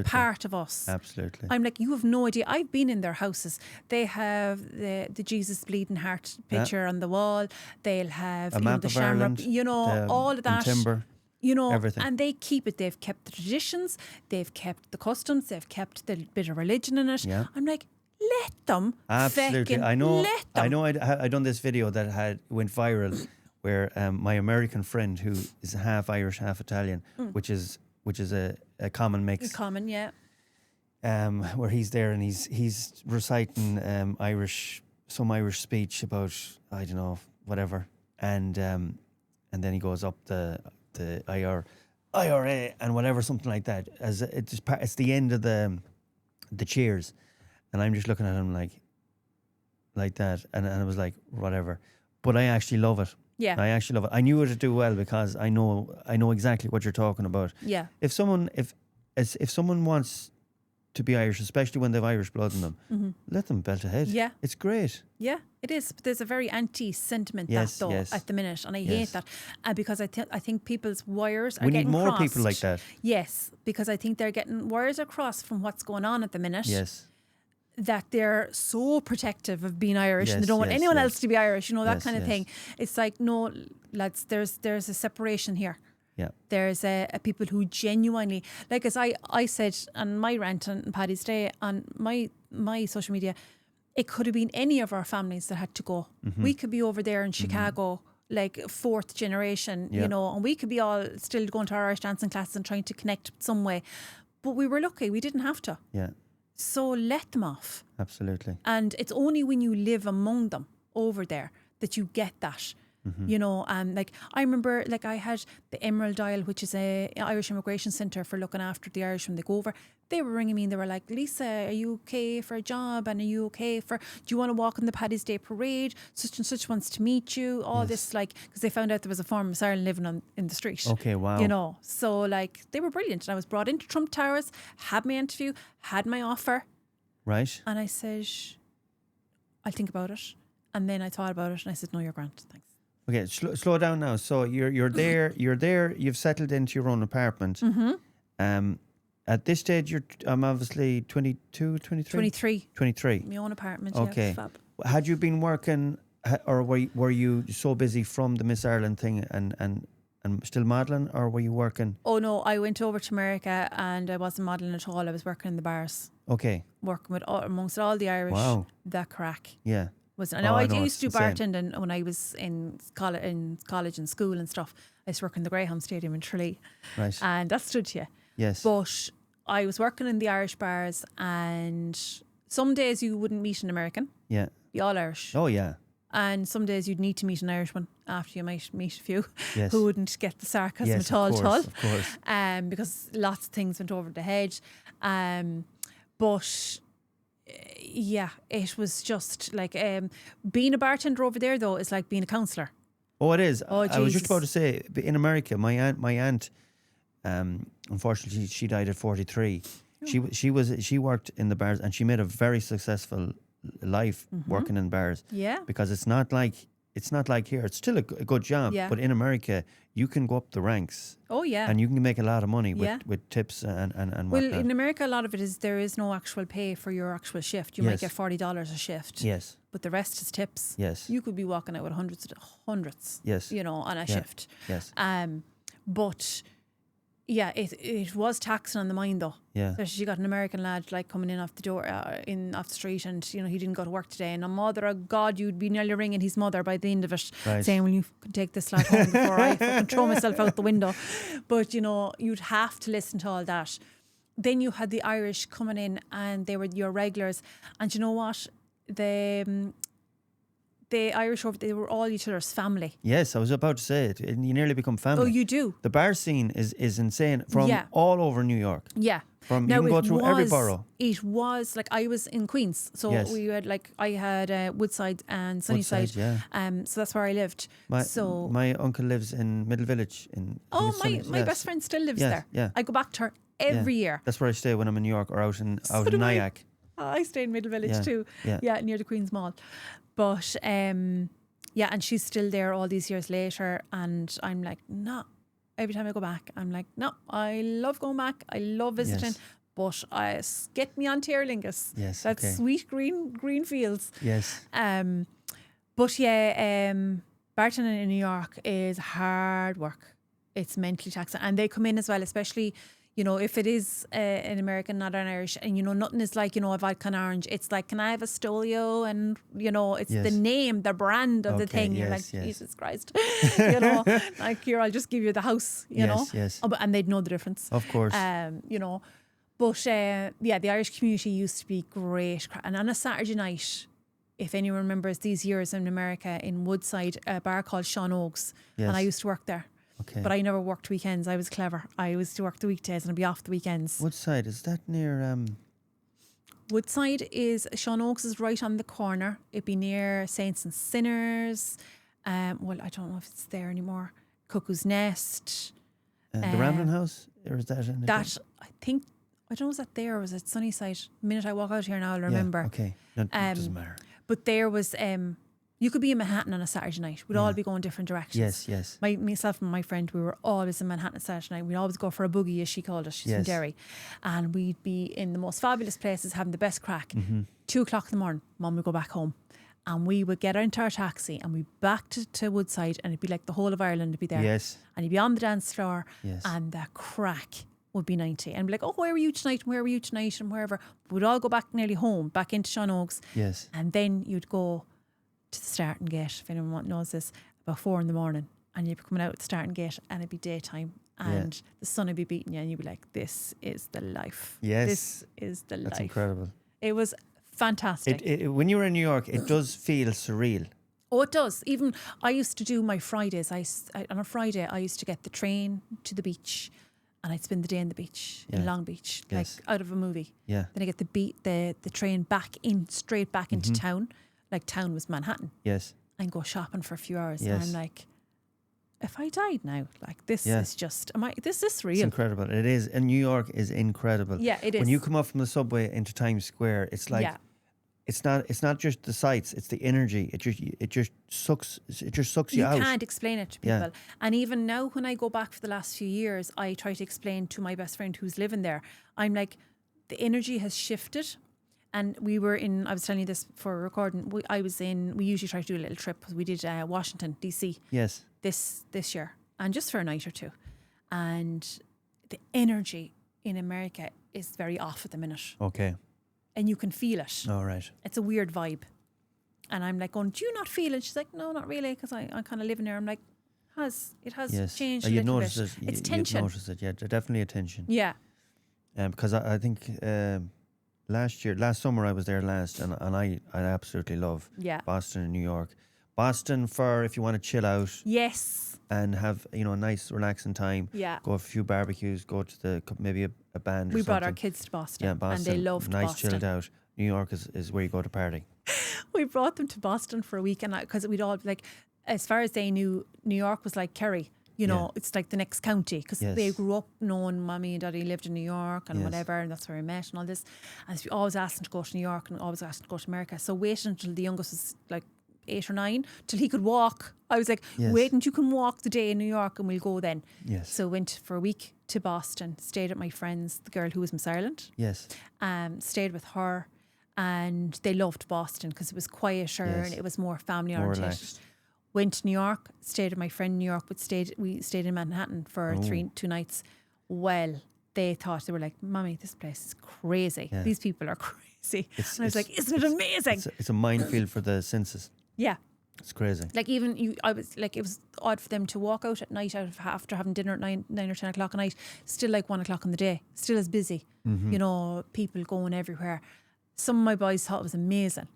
part of us. Absolutely. I'm like, you have no idea. I've been in their houses. They have the Jesus bleeding heart picture on the wall. They'll have a map the of shamrock, Ireland, all of that. Timber, everything. And they keep it. They've kept the traditions. They've kept the customs. They've kept the bit of religion in it. Yeah. I'm like, let them. Absolutely. Let them. I know. I done this video that went viral, where my American friend who is half Irish, half Italian, which is a common mix. Common, yeah. Where he's there and he's reciting some Irish speech about, I don't know, whatever, and then he goes up the IRA and whatever, something like that. As it's the end of the cheers, and I'm just looking at him like that, and I was like, whatever. But I actually love it. Yeah. I actually love it. I knew it would do well because I know exactly what you're talking about. Yeah. If someone wants to be Irish, especially when they've Irish blood in them. Let them belt ahead. Yeah. It's great. Yeah, it is. But there's a very anti-sentiment Yes, that though yes. at the minute, and I hate Yes. that because I think people's wires are We need getting more crossed. people like that. Yes, because I think they're getting wires across from what's going on at the minute. Yes. That they're so protective of being Irish and they Yes, don't want yes, anyone yes. else to be Irish, you know, that Yes, kind of yes. thing. It's like, no, lads, there's a separation here. Yeah. There's a people who genuinely, like as I said on my rant on Paddy's Day on my social media, it could have been any of our families that had to go. We could be over there in Chicago, like fourth generation, Yeah. you know, and we could be all still going to our Irish dancing classes and trying to connect some way. But we were lucky, we didn't have to. Yeah. So let them off. Absolutely. And it's only when you live among them over there that you get that. You know, like I remember, like I had the Emerald Isle, which is a Irish immigration centre for looking after the Irish when they go over. They were ringing me and they were like, Lisa, are you okay for a job? And are you okay do you want to walk on the Paddy's Day parade? Such and such wants to meet you. All this, like, because they found out there was a former Miss Ireland living in the street. Okay, wow. You know, so like they were brilliant. And I was brought into Trump Towers, had my interview, had my offer. Right. And I said, I'll think about it. And then I thought about it and I said, no, you're grand. Thanks. Okay, slow down now. So you're there. You've settled into your own apartment. At this stage, I'm obviously 22, 23? 23. 23. My own apartment. Okay. Yeah, fab. Had you been working, or were you so busy from the Miss Ireland thing and still modelling, or were you working? Oh no, I went over to America and I wasn't modelling at all. I was working in the bars, Okay. working with amongst all the Irish. Wow. That crack. Yeah. I know I I know, used to it's do insane. bartending when I was in college and school and stuff. I used to work in the Greyhound Stadium in Tralee, Right. and that stood you. Yes. But I was working in the Irish bars, and some days you wouldn't meet an American, Yeah. be all Irish. Oh yeah. And some days you'd need to meet an Irishman after you might meet a few Yes. who wouldn't get the sarcasm Yes, at all, of course, of course. because lots of things went over the head. But yeah, it was just like being a bartender over there though is like being a counsellor. Oh, it is. Oh, I was just Jesus. about to say, in America, my aunt, unfortunately, she died at 43. She worked in the bars and she made a very successful life working in bars. Yeah. Because it's not like here. It's still a good job, Yeah. but in America, you can go up the ranks Oh yeah. and you can make a lot of money Yeah. with tips and Well, whatnot. in America, a lot of it is there is no actual pay for your actual shift. You Yes. might get $40 a shift, Yes. but the rest is tips. Yes. You could be walking out with hundreds. Yes. You know, on a Yeah. shift. Yes. But yeah, it was taxing on the mind though. Yeah. Especially you got an American lad like coming in off the door, off the street, and you know he didn't go to work today. And a mother of God, you'd be nearly ringing his mother by the end of it, Right. saying, "Will you take this lad home before I fucking throw myself out the window?" But you know, you'd have to listen to all that. Then you had the Irish coming in, and they were your regulars. And you know what? The Irish over, they were all each other's family. Yes, I was about to say it. You nearly become family. Oh, you do? The bar scene is insane from Yeah. all over New York. Yeah. You can go through every borough. It was like I was in Queens, so Yes. we had I had Woodside and Sunnyside. Woodside, So that's where I lived. My uncle lives in Middle Village. My best friend still lives Yes, there. yeah. I go back to her every year. That's where I stay when I'm in New York or out in do I. Nyack. I stay in Middle Village Yeah, too. yeah. Near the Queen's Mall. But yeah, and she's still there all these years later, and I'm like, no. Every time I go back, I'm like, no. I love going back. I love visiting. Yes. But get me on Aer Lingus. Yes, That's okay. sweet green fields. Yes. But yeah, bartending in New York is hard work. It's mentally taxing, and they come in as well, especially, you know, if it is an American, not an Irish, and you know, nothing is like, you know, a vodka and orange. It's like, can I have a Stolio? And you know, it's Yes. the name, the brand of the Okay, thing. You're yes, like, yes. Jesus Christ, you know, like here, I'll just give you the house, you know. Yes. And they'd know the difference. Of course. You know, but yeah, the Irish community used to be great. And on a Saturday night, if anyone remembers these years in America, in Woodside, a bar called Sean Oakes, Yes. and I used to work there. Okay. But I never worked weekends. I was clever. I used to work the weekdays and I'd be off the weekends. Woodside, is that near Woodside is, Sean Oakes is right on the corner. It'd be near Saints and Sinners. Well, I don't know if it's there anymore. Cuckoo's Nest. the Ramblin' House? Or is that in That, I think, I don't know, was that there or was it Sunnyside? The minute I walk out here now, I'll remember. Yeah, okay. No, it doesn't matter. But there was, you could be in Manhattan on a Saturday night. We'd all be going different directions. Yes. Myself and my friend, we were always in Manhattan Saturday night. We'd always go for a boogie, as she called it. She's from Derry. And we'd be in the most fabulous places, having the best crack. 2 o'clock in the morning, Mum would go back home. And we would get into our taxi and we'd back to Woodside, and it'd be like the whole of Ireland would be there. Yes. And you'd be on the dance floor, Yes. and the crack would be 90. And be like, oh, where were you tonight? Where were you tonight? And wherever. We'd all go back nearly home, back into Sean Oaks. Yes. And then you'd go to the starting gate, if anyone knows this, about 4 in the morning. And you'd be coming out at the starting gate, and it'd be daytime. And the sun would be beating you, and you'd be like, this is the life. Yes. This is the life. That's incredible. It was fantastic. When you were in New York, it does feel surreal. Oh, it does. Even I used to do my Fridays. On a Friday, I used to get the train to the beach, and I'd spend the day in the beach in Long Beach, like out of a movie. Yeah. Then I get the train straight back into town. Like town was Manhattan. Yes. And go shopping for a few hours. Yes. And I'm like, if I died now, like this is just, this is real. It's incredible. It is. And New York is incredible. Yeah, it is. When you come up from the subway into Times Square, it's like, it's not just the sights, it's the energy. It just sucks you out. You can't explain it to people. And even now when I go back for the last few years, I try to explain to my best friend who's living there. I'm like, the energy has shifted. And we were I was telling you this for recording, we usually try to do a little trip. We did Washington, DC. Yes. This year. And just for a night or two. And the energy in America is very off at the minute. Okay. And you can feel it. All right. It's a weird vibe. And I'm like going, do you not feel it? She's like, no, not really, because I kind of live in there. I'm like, it has changed a little bit. It's tension. You'd notice it, yeah. Definitely a tension. Yeah. Because I think last summer I was there last, and I absolutely love Boston and New York. Boston for if you want to chill out. Yes. And have a nice relaxing time. Yeah. Go for a few barbecues. Go to maybe a band. We or brought something. our kids to Boston. Yeah, Boston. And they loved nice, Boston. Chilled out. New York is where you go to party. We brought them to Boston for a week, and because we'd all like, as far as they knew, New York was like Kerry. It's like the next county, because they grew up knowing Mommy and Daddy lived in New York and whatever, and that's where we met and all this. And so we always asked them to go to New York and always asked them to go to America. So waiting until the youngest was like 8 or 9 till he could walk. I was like, wait until you can walk the day in New York and we'll go then. Yes. So went for a week to Boston, stayed at my friend's, the girl who was Miss Ireland. Yes. Stayed with her, and they loved Boston because it was quieter and it was more family oriented. Relaxed. Went to New York, stayed with my friend in New York, but we stayed in Manhattan for 2 nights. Well, they thought, they were like, Mommy, this place is crazy. Yeah. These people are crazy. And I was like, isn't it amazing? It's a minefield for the senses. Yeah. It's crazy. Like I was like, it was odd for them to walk out at night after having dinner at 9 or 10 o'clock at night, still like 1 o'clock in the day, still as busy, people going everywhere. Some of my boys thought it was amazing.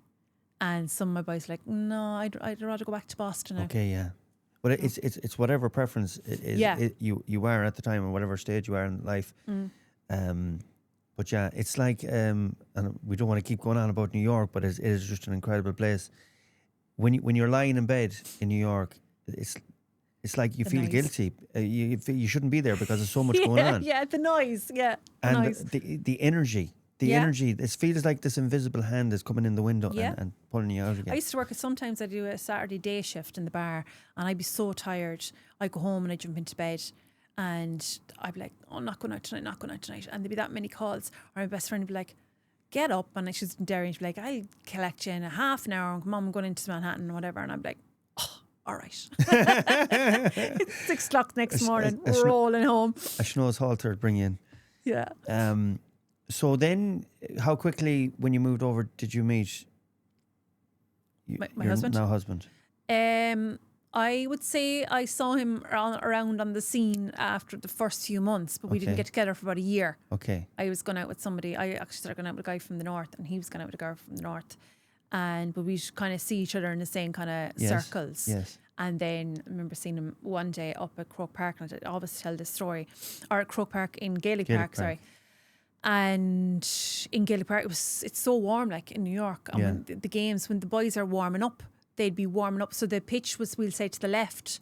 And some of my boys were like, no, I'd rather go back to Boston now. Okay, yeah. But it's whatever preference you are at the time, or whatever stage you are in life. But yeah, it's like, and we don't want to keep going on about New York, but it is just an incredible place. When you're lying in bed in New York, it's like you feel guilty. You shouldn't be there because there's so much going on. Yeah, the noise. Yeah, and noise. the energy. The energy, it feels like this invisible hand is coming in the window and pulling you out again. I used to work, sometimes I do a Saturday day shift in the bar, and I'd be so tired. I'd go home and I'd jump into bed, and I'd be like, oh, not going out tonight. And there'd be that many calls. Or my best friend would be like, get up. And she's in Derry, and she'd be like, I'll collect you in a half an hour. Mum, I'm going into Manhattan or whatever. And I'd be like, oh, all right. It's 6 o'clock next morning, rolling home. A Schnoz halter would bring you in. Yeah. So then, how quickly, when you moved over, did you meet my husband? Now husband. I would say I saw him around on the scene after the first few months, but we didn't get together for about a year. Okay. I was going out with somebody. I actually started going out with a guy from the north, and he was going out with a girl from the north, but we kind of see each other in the same kind of circles. Yes. And then I remember seeing him one day up at Croke Park, and I always tell this story, or at Croke Park in Gaelic Park, sorry. And in Gaelic Park, it's so warm, like in New York. And when the games, when the boys are warming up, they'd be warming up. So the pitch was, we'll say, to the left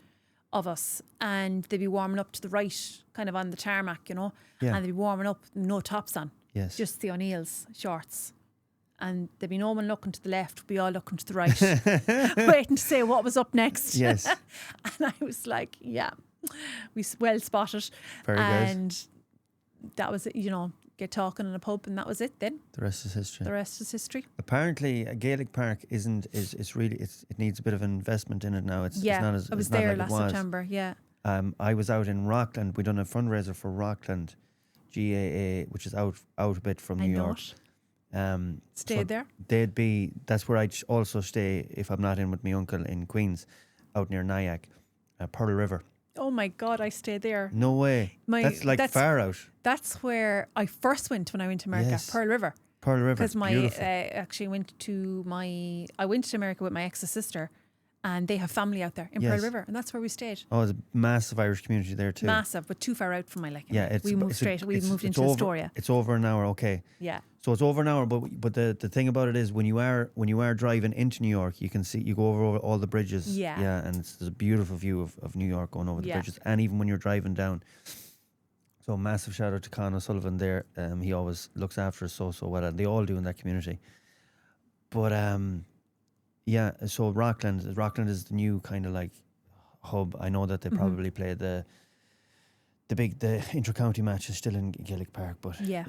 of us, and they'd be warming up to the right, kind of on the tarmac, Yeah. and they'd be warming up, no tops on. Yes. just the O'Neills shorts. And there'd be no one looking to the left, we all looking to the right, waiting to say what was up next. Yes. And I was like, yeah, we well spotted. Very good. And that was it, you know, get talking in a pub, and that was it then. The rest is history. The rest is history. Apparently, a Gaelic Park is really it needs a bit of investment in it now. It's Yeah, not as I was it's not there like last it was. September, yeah. I was out in Rockland. We done a fundraiser for Rockland, GAA, which is out a bit from I New know York. it. Stayed there. That's where I'd also stay if I'm not in with my uncle in Queens, out near Nyack, Pearl River. Oh my God, I stayed there. No way. That's far out. That's where I first went when I went to America, Yes. Pearl River. Pearl River, Because my beautiful. actually I went to America with my ex's sister, and they have family out there in Pearl Yes. River, and that's where we stayed. Oh, there's a massive Irish community there too. Massive, but too far out from my liking. Yeah, we moved into Astoria. It's over an hour. Okay. Yeah. So it's over an hour, but the thing about it is when you are driving into New York, you go over all the bridges. Yeah. Yeah, and there's a beautiful view of New York going over the bridges, and even when you're driving down. So massive shout out to Conor Sullivan there. He always looks after us so well, and they all do in that community. But yeah. So Rockland is the new kind of like hub. I know that they probably play the inter-county matches still in Gaelic Park, but Yeah.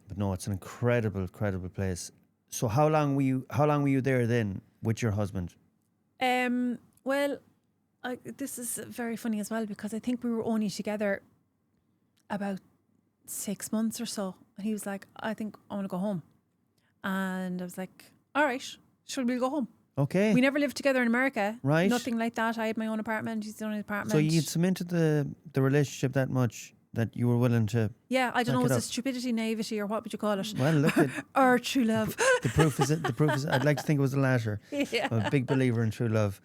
But no, it's an incredible place. So how long were you there then with your husband? Well, this is very funny as well, because I think we were only together about 6 months or so, and he was like, I think I want to go home. And I was like, all right, should we go home? Okay. We never lived together in America. Right. Nothing like that. I had my own apartment. He's own apartment. So you'd cemented the relationship that much that you were willing to. Yeah, I don't know, back it was it up. stupidity, naivety, or what would you call it? Well, look at Or true love. the proof is it. The proof is. I'd like to think it was the latter. Yeah. I'm a big believer in true love.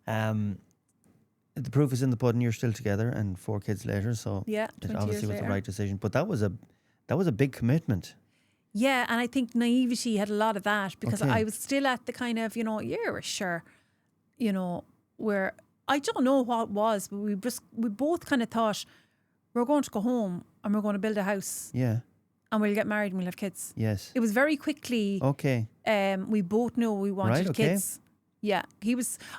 The proof is in the pudding. You're still together, and 4 kids later. So Yeah, it 20 obviously years was later. the right decision. But that was a big commitment. Yeah, and I think naivety had a lot of that, because Okay. I was still at the kind of, yeah, sure, where I don't know what it was, but we both kind of thought we're going to go home and we're going to build a house Yeah. and we'll get married and we'll have kids. Yes. It was very quickly. Okay. We both knew we wanted Right, okay. kids. Yeah,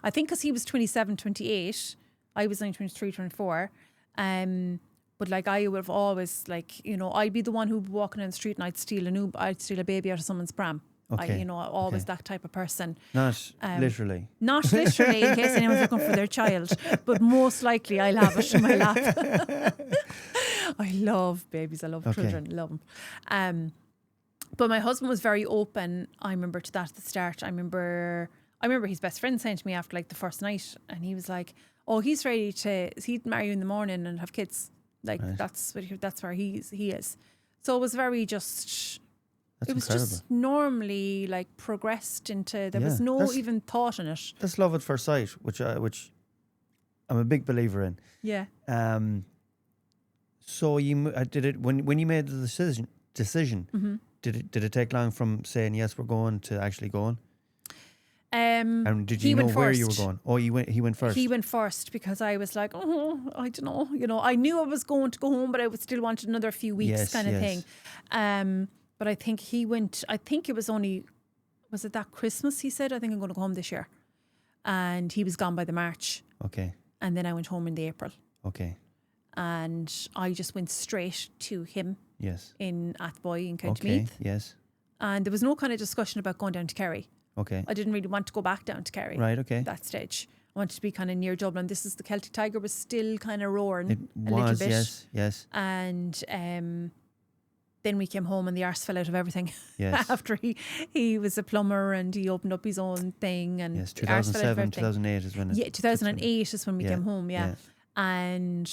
I think because he was 27, 28, I was 23, 24. But like I would have always I'd be the one who'd be walking in the street and I'd steal a baby out of someone's pram. Okay. Always Okay. that type of person. Not literally. Not literally, in case anyone's looking for their child, but most likely I'll have it in my lap. I love babies. I love children. Love them. But my husband was very open. I remember to that at the start. I remember his best friend saying to me after like the first night, and he was like, "Oh, he's ready he'd marry you in the morning and have kids. Like Right. that's where he is." So it was very just. That's It was incredible. just normally like progressed into. There was Yeah, no that's- even thought in it. That's love at first sight, which I'm a big believer in. Yeah. So you did it when you made the decision. Mm-hmm. Did it take long from saying yes we're going to actually going? And did he you know went where you were first. going? Oh, he went first. He went first because I was like, oh, I don't know. I knew I was going to go home, but I would still want another few weeks, Yes, kind of yes. thing. But I think he went. I think it was it that Christmas? He said, I think I'm going to go home this year, and he was gone by the March, Okay. and then I went home in the April, Okay. and I just went straight to him Yes. in Athboy in County Okay. Meath, Yes. and there was no kind of discussion about going down to Kerry. Okay. I didn't really want to go back down to Kerry. Right. Okay. At that stage. I wanted to be kind of near Dublin. This is the Celtic Tiger was still kind of roaring It a little was. bit. Yes. Yes. And then we came home and the arse fell out of everything. Yes. After he was a plumber and he opened up his own thing and Yes. the arse fell out of 2007, everything. 2008 is when it. Yeah, 2008 is when we Yeah, came home, yeah. yeah. And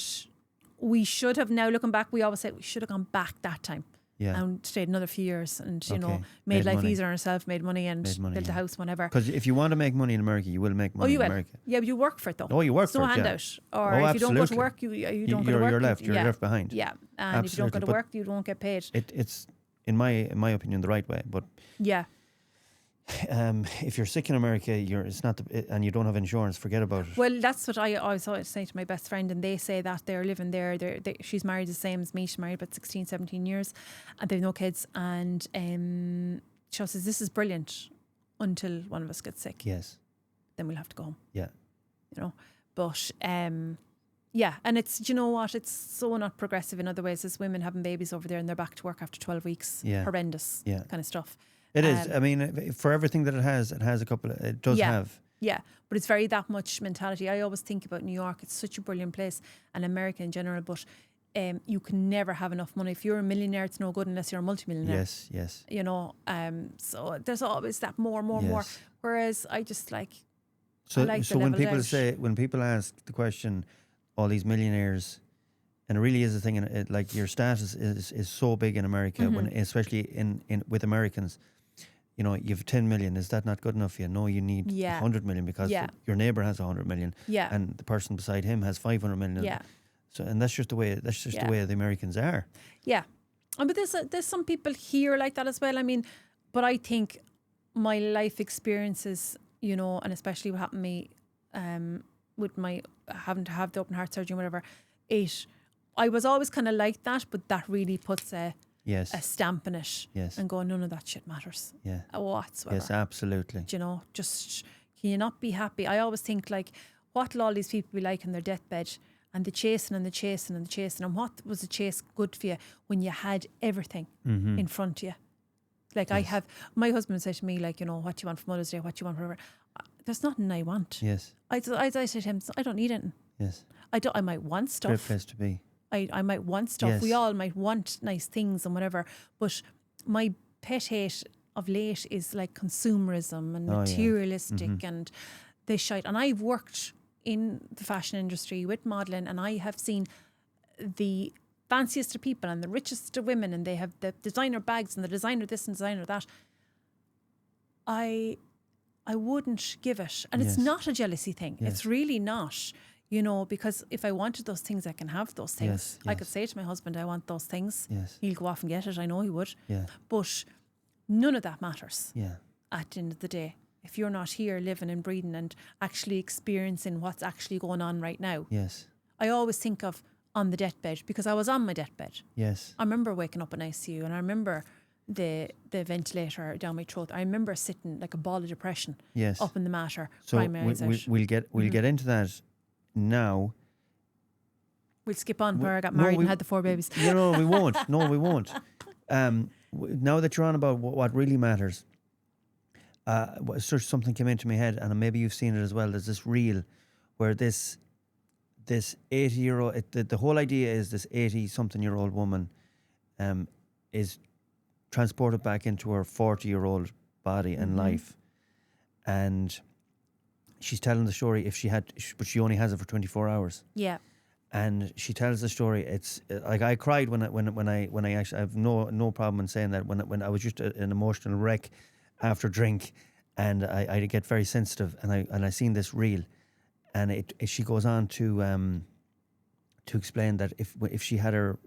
we should have, now looking back, we always say we should have gone back that time. Yeah. And stayed another few years and, Okay. made Made life money. easier on ourselves, made money and Made money, built a yeah. house, whenever. Because if you want to make money in America, you will make money You in will. America. Yeah, but you work for it though. Oh, you work It's no for it, yeah. handout. Or Oh, if you don't go to absolutely. work, you don't go to work. You're left. You're yeah. left behind. Yeah, and if you don't go Absolutely, to but- work, you won't get paid. It's in my opinion the right way, but Yeah, if you're sick in America, it's not and you don't have insurance, forget about it. Well, that's what I always say to my best friend, and they say that they're living there. She's married the same as me. She's married about 16, 17 years, and they've no kids. And she says, this is brilliant until one of us gets sick. Yes. Then we'll have to go home. Yeah. You know, but yeah, and it's, do you know what? It's so not progressive in other ways. There's women having babies over there and they're back to work after 12 weeks. Yeah. Horrendous kind of stuff. It is. I mean, for everything that it has a couple of, it does have. Yeah, but it's very that much mentality. I always think about New York. It's such a brilliant place, and America in general, but you can never have enough money. If you're a millionaire, it's no good unless you're a multimillionaire. Yes, yes. You know, so there's always that more. Whereas I just like, so, I like so the when leveled people out. when people ask the question, all these millionaires, and it really is a thing, and it, like your status is so big in America, when especially in with Americans. You know, you've 10 million. Is that not good enough for you? No, you need 100 million because your neighbour has 100 million, and the person beside him has 500 million. Yeah. So, and that's just the way the way the Americans are. Yeah, but there's some people here like that as well. I mean, but I think my life experiences, you know, and especially what happened to me, with my having to have the open heart surgery and whatever, I was always kind of like that, but that really puts a stamp in it. Yes. And going, none of that shit matters. Yeah. Whatsoever. Yes, absolutely. Do you know, just, can you not be happy? I always think, like, what will all these people be like in their deathbed? And the chasing and the chasing and the chasing. And what was the chase good for you when you had everything in front of you? Like, my husband said to me, like, you know, what do you want for Mother's Day? What do you want for whatever? There's nothing I want. Yes. I said to him, I don't need anything. Yes. I might want stuff. Great place to be. I might want stuff. Yes. We all might want nice things and whatever. But my pet hate of late is like consumerism and materialistic and this shite. And I've worked in the fashion industry with modelling, and I have seen the fanciest of people and the richest of women, and they have the designer bags and the designer this and designer that. I wouldn't give it. And it's not a jealousy thing. It's really not. You know, because if I wanted those things, I can have those things. I could say to my husband, I want those things. Yes. He'll go off and get it. I know he would. Yeah. But none of that matters at the end of the day. If you're not here living and breathing and actually experiencing what's actually going on right now. Yes. I always think of on the deathbed, because I was on my deathbed. Yes. I remember waking up in ICU, and I remember the ventilator down my throat. I remember sitting like a ball of depression up in the matter. So we'll get into that now. We'll skip on where I got married and had the 4 babies. No, we won't. No, we won't. Now that you're on about what really matters, something came into my head, and maybe you've seen it as well. There's this reel where this 80-year-old, the whole idea is this 80-something-year-old woman is transported back into her 40-year-old body and life, and she's telling the story but she only has it for 24 hours. Yeah. And she tells the story. It's like I cried when I actually, I have no problem in saying that when I was just an emotional wreck after drink, and I get very sensitive, and I seen this reel, and she goes on to explain that if she had her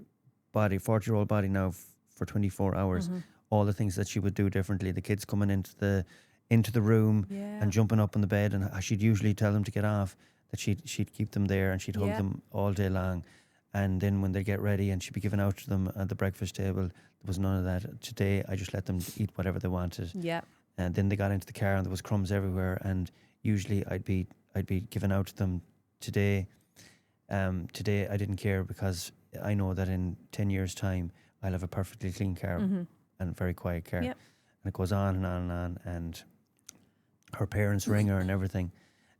body, 40-year-old body now for 24 hours, all the things that she would do differently. The kids coming into the room and jumping up on the bed, and she'd usually tell them to get off, that she'd keep them there, and she'd hug them all day long. And then when they get ready, and she'd be giving out to them at the breakfast table, there was none of that. Today I just let them eat whatever they wanted. Yeah. And then they got into the car and there was crumbs everywhere, and usually I'd be giving out to them. Today I didn't care, because I know that in 10 years time I'll have a perfectly clean car and very quiet car. Yep. And it goes on and on and on, and her parents ring her and everything,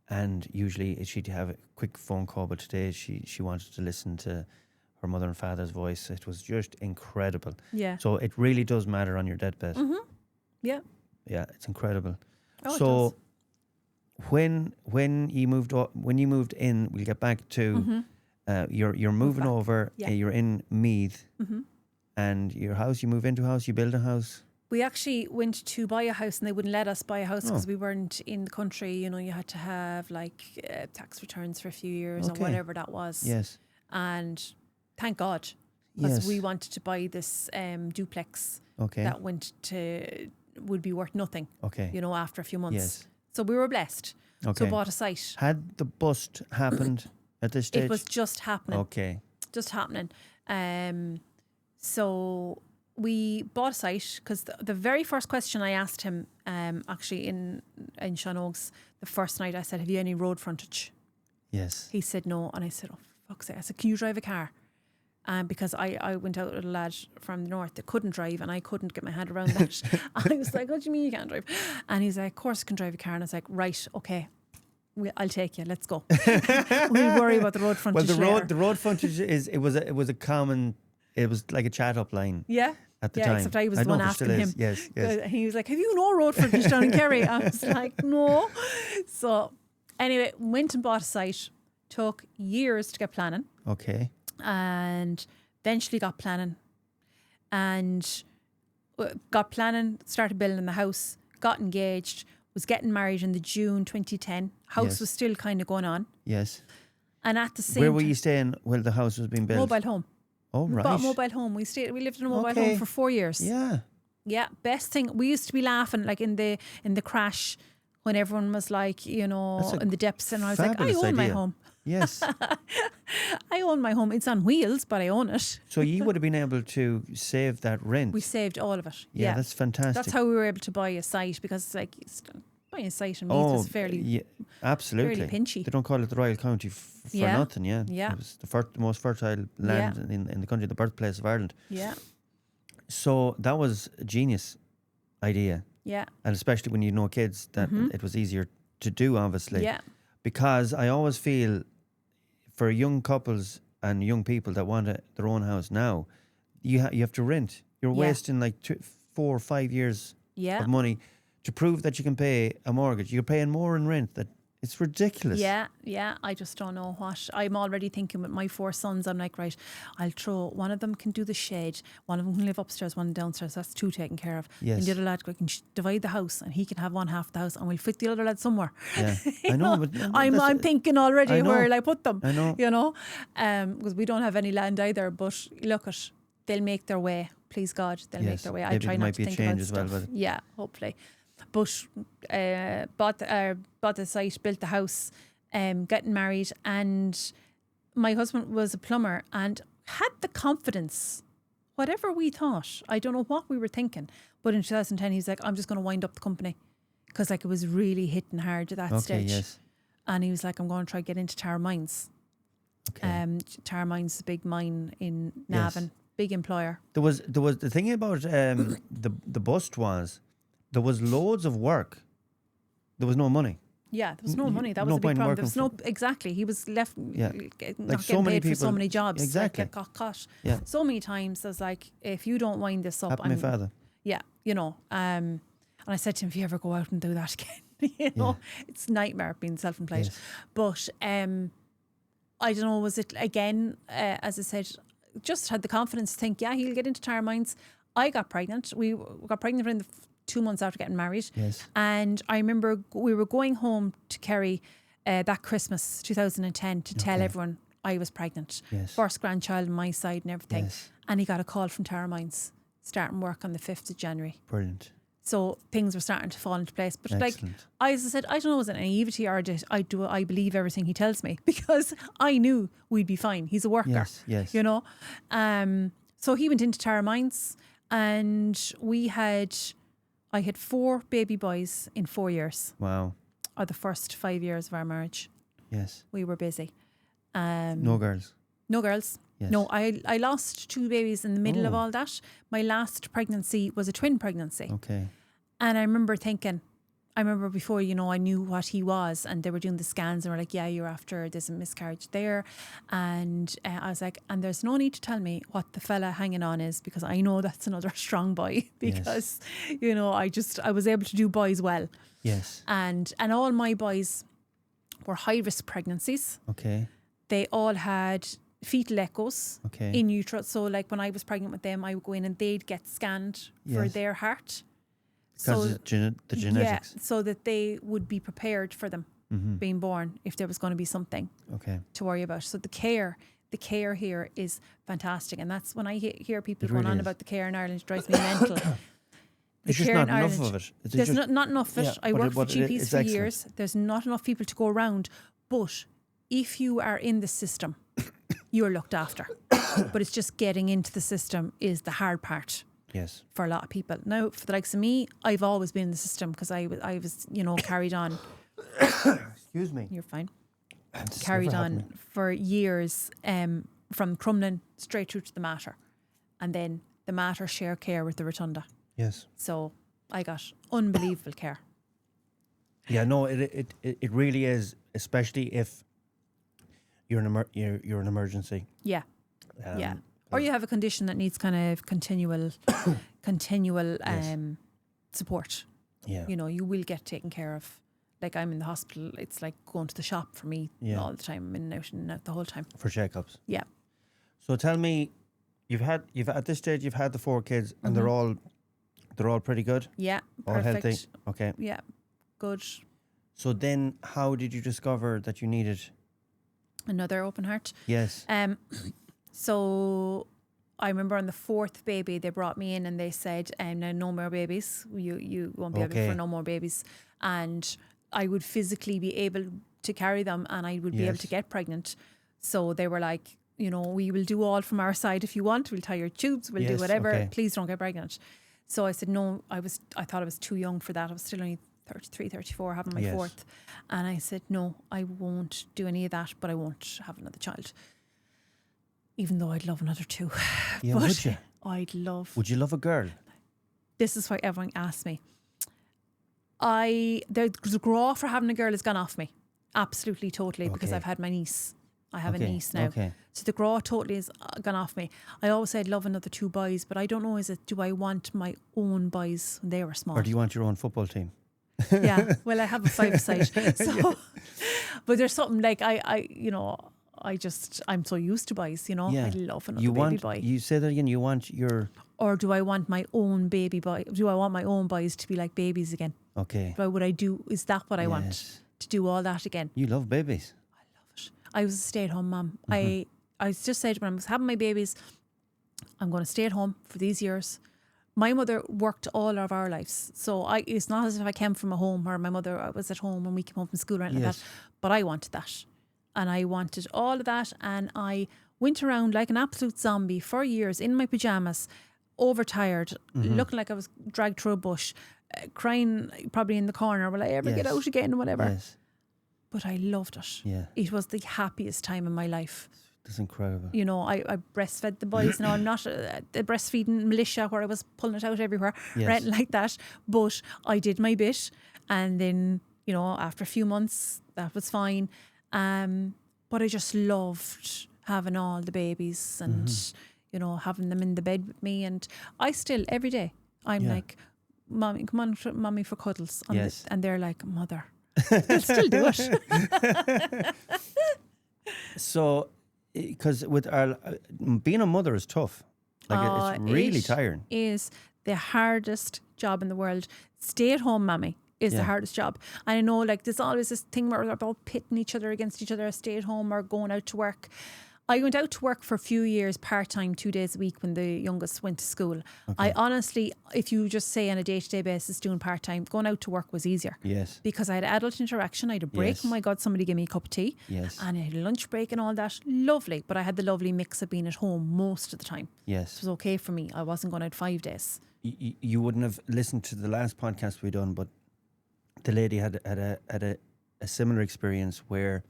and usually she'd have a quick phone call, but today she wanted to listen to her mother and father's voice. It was just incredible. Yeah. So it really does matter on your deathbed. Yeah. Yeah, it's incredible. Oh, so it does. when you moved in, we'll get back to you're moving over. Yeah. You're in Meath, and your house. You move into a house. You build a house. We actually went to buy a house, and they wouldn't let us buy a house because we weren't in the country. You know, you had to have like tax returns for a few years or whatever that was. Yes. And thank God, because we wanted to buy this duplex that went to would be worth nothing. Okay. You know, after a few months. Yes. So we were blessed. Okay. So bought a site. Had the bust happened at this stage? It was just happening. Okay. Just happening. So we bought a site because the very first question I asked him, actually in Sean Oaks, the first night I said, have you any road frontage? Yes. He said no. And I said, oh, for fuck's sake. I said, can you drive a car? Because I went out with a lad from the north that couldn't drive, and I couldn't get my head around that. I was like, what do you mean you can't drive? And he's like, of course I can drive a car. And I was like, right, okay, I'll take you. Let's go. We'll worry about the road frontage later. The road frontage it was a common, it was like a chat up line. Yeah. At the time. Except I was the one asking him. Yes. He was like, have you no road frontage down in Kerry? I was like, no. So anyway, went and bought a site. Took years to get planning. Okay. And eventually got planning. And started building the house, got engaged, was getting married in the June 2010. House was still kind of going on. Yes. And at the same Where were you staying while the house was being built? Mobile home. Oh, We right. bought a mobile home. We lived in a mobile home for 4 years. Yeah. Yeah, best thing. We used to be laughing like in the crash when everyone was like, you know, in the depths, and I was like, I own my home. Yes. I own my home. It's on wheels, but I own it. So you would have been able to save that rent. We saved all of it. Yeah, that's fantastic. That's how we were able to buy a site, because it's like buying a site in Meath is fairly absolutely fairly pinchy. They don't call it the Royal County for nothing. Yeah. Yeah. It was the most fertile land in the country, the birthplace of Ireland. Yeah. So that was a genius idea. Yeah. And especially when you know kids, that it was easier to do, obviously. Yeah. Because I always feel for young couples and young people that want their own house now, you have to rent. You're wasting like 4 or 5 years of money to prove that you can pay a mortgage. You're paying more in rent. That it's ridiculous. Yeah, yeah. I just don't know what. I'm already thinking with my 4 sons, I'm like, right, I'll throw, one of them can do the shed, one of them can live upstairs, one downstairs. That's 2 taken care of. Yes. And the other lad can divide the house, and he can have one half of the house, and we'll fit the other lad somewhere. Yeah, I know. But I'm thinking already where I'll put them. I know. You know, because we don't have any land either. But look, they'll make their way. Please God, they'll make their way. I try not to think about stuff. Well, yeah, hopefully. But bought the site, built the house, getting married, and my husband was a plumber and had the confidence, whatever we thought, I don't know what we were thinking, but in 2010 he's like, I'm just going to wind up the company, because like it was really hitting hard at that stage. Yes. And he was like, I'm going to try to get into Tara Mines. Okay. Tara Mines is a big mine in Navan, big employer. There was the thing about the bust was, there was loads of work. There was no money. Yeah, there was no money. That was a big problem. There was exactly. He was left not like getting so many paid for so people, many jobs. exactly. Like, got caught. Yeah. So many times I was like, if you don't wind this up, Happened to my father. Yeah, you know. And I said to him, if you ever go out and do that again, you know, it's a nightmare being self-employed. Yes. But I don't know, was it again, as I said, just had the confidence to think, yeah, he'll get into Tara Mines. I got pregnant. We got pregnant in the 2 months after getting married. Yes. And I remember we were going home to Kerry that Christmas 2010 to tell everyone I was pregnant. Yes. First grandchild on my side and everything. Yes. And he got a call from Tara Mines, starting work on the 5th of January. Brilliant. So things were starting to fall into place. But Excellent. like, as I said, I don't know, was it naivety or I believe everything he tells me, because I knew we'd be fine. He's a worker. Yes. You know? So he went into Tara Mines, and I had 4 baby boys in 4 years. Wow. Or the first 5 years of our marriage. Yes. We were busy. No girls. No girls. Yes. No, I lost 2 babies in the middle of all that. My last pregnancy was a twin pregnancy. Okay. And I remember before, you know, I knew what he was, and they were doing the scans and were like, yeah, you're after, there's a miscarriage there. And I was like, and there's no need to tell me what the fella hanging on is, because I know that's another strong boy, because, you know, I was able to do boys well. Yes. And all my boys were high risk pregnancies. Okay. They all had fetal echoes Okay. in utero. So like when I was pregnant with them, I would go in and they'd get scanned for their heart. Because the genetics. Yeah, so that they would be prepared for them being born if there was going to be something to worry about. So the care here is fantastic. And that's when I hear people going on about the care in Ireland, it drives me mental. It's just care not in enough Ireland. of it. It's There's just, not enough of it. yeah, I but worked for but GPs it's for excellent. years. There's not enough people to go around. But if you are in the system, you're looked after. But it's just getting into the system is the hard part Yes. for a lot of people. Now, for the likes of me, I've always been in the system because I was, carried on. Excuse me. You're fine. It's Carried never happened on to me. for years from Crumlin straight through to the Mater. And then the Mater share care with the Rotunda. Yes. So I got unbelievable care. Yeah, no, it really is, especially if you're you're an emergency. Yeah. Yeah. Or you have a condition that needs kind of continual support. Yeah. You know, you will get taken care of. Like I'm in the hospital, it's like going to the shop for me all the time. I'm in and out the whole time. For checkups. Yeah. So tell me, you've at this stage you've had the 4 kids and they're all pretty good? Yeah. All Perfect. healthy? Okay. Yeah. Good. So then how did you discover that you needed? Another open heart. Yes. So I remember on the 4th baby, they brought me in and they said, now no more babies. You won't be able for no more babies. And I would physically be able to carry them and I would be able to get pregnant. So they were like, we will do all from our side if you want. We'll tie your tubes. We'll do whatever. Okay. Please don't get pregnant. So I said, no, I thought I was too young for that. I was still only 33, 34, having my 4th. And I said, no, I won't do any of that, but I won't have another child. Even though I'd love another 2. Yeah, but would you? Would you love a girl? This is why everyone asks me. The graw for having a girl has gone off me. Absolutely, totally, because I've had my niece. I have a niece now. Okay. So the graw totally has gone off me. I always said love another 2 boys, but I don't know, do I want my own boys? They were small. Or do you want your own football team? Yeah, well, I have a 5-a-side. So, but there's something like I'm so used to boys, Yeah. I love another baby boy. You say that again, you want your... Or do I want my own baby boy? Do I want my own boys to be like babies again? Okay. Is that what I want? To do all that again? You love babies. I was a stay-at-home mum. I just said when I was having my babies, I'm going to stay at home for these years. My mother worked all of our lives. So it's not as if I came from a home where my mother was at home when we came home from school or anything like that. But I wanted that. And I wanted all of that. And I went around like an absolute zombie for years in my pajamas, overtired, looking like I was dragged through a bush, crying probably in the corner, will I ever get out again, whatever. Yes. But I loved it. Yeah. It was the happiest time in my life. That's incredible. I breastfed the boys. Now I'm not the breastfeeding militia where I was pulling it out everywhere, or anything like that. But I did my bit, and then after a few months that was fine. But I just loved having all the babies and having them in the bed with me. And I still every day I'm like, "Mommy, come on, mommy for cuddles," and they're like, "Mother." They'll still do it. So, because with being a mother is tough. Like it's really tiring. It is the hardest job in the world. Stay-at-home mommy is the hardest job. And I know, like, there's always this thing where we're about pitting each other against each other, stay-at-home or going out to work. I went out to work for a few years part-time, 2 days a week when the youngest went to school. Okay. I honestly, if you just say on a day-to-day basis doing part-time, going out to work was easier. Yes. Because I had adult interaction, I had a break. Yes. Oh my God, somebody gave me a cup of tea. Yes. And I had a lunch break and all that. Lovely. But I had the lovely mix of being at home most of the time. Yes. It was okay for me. I wasn't going out 5 days. You wouldn't have listened to the last podcast we done, but the lady had a similar experience where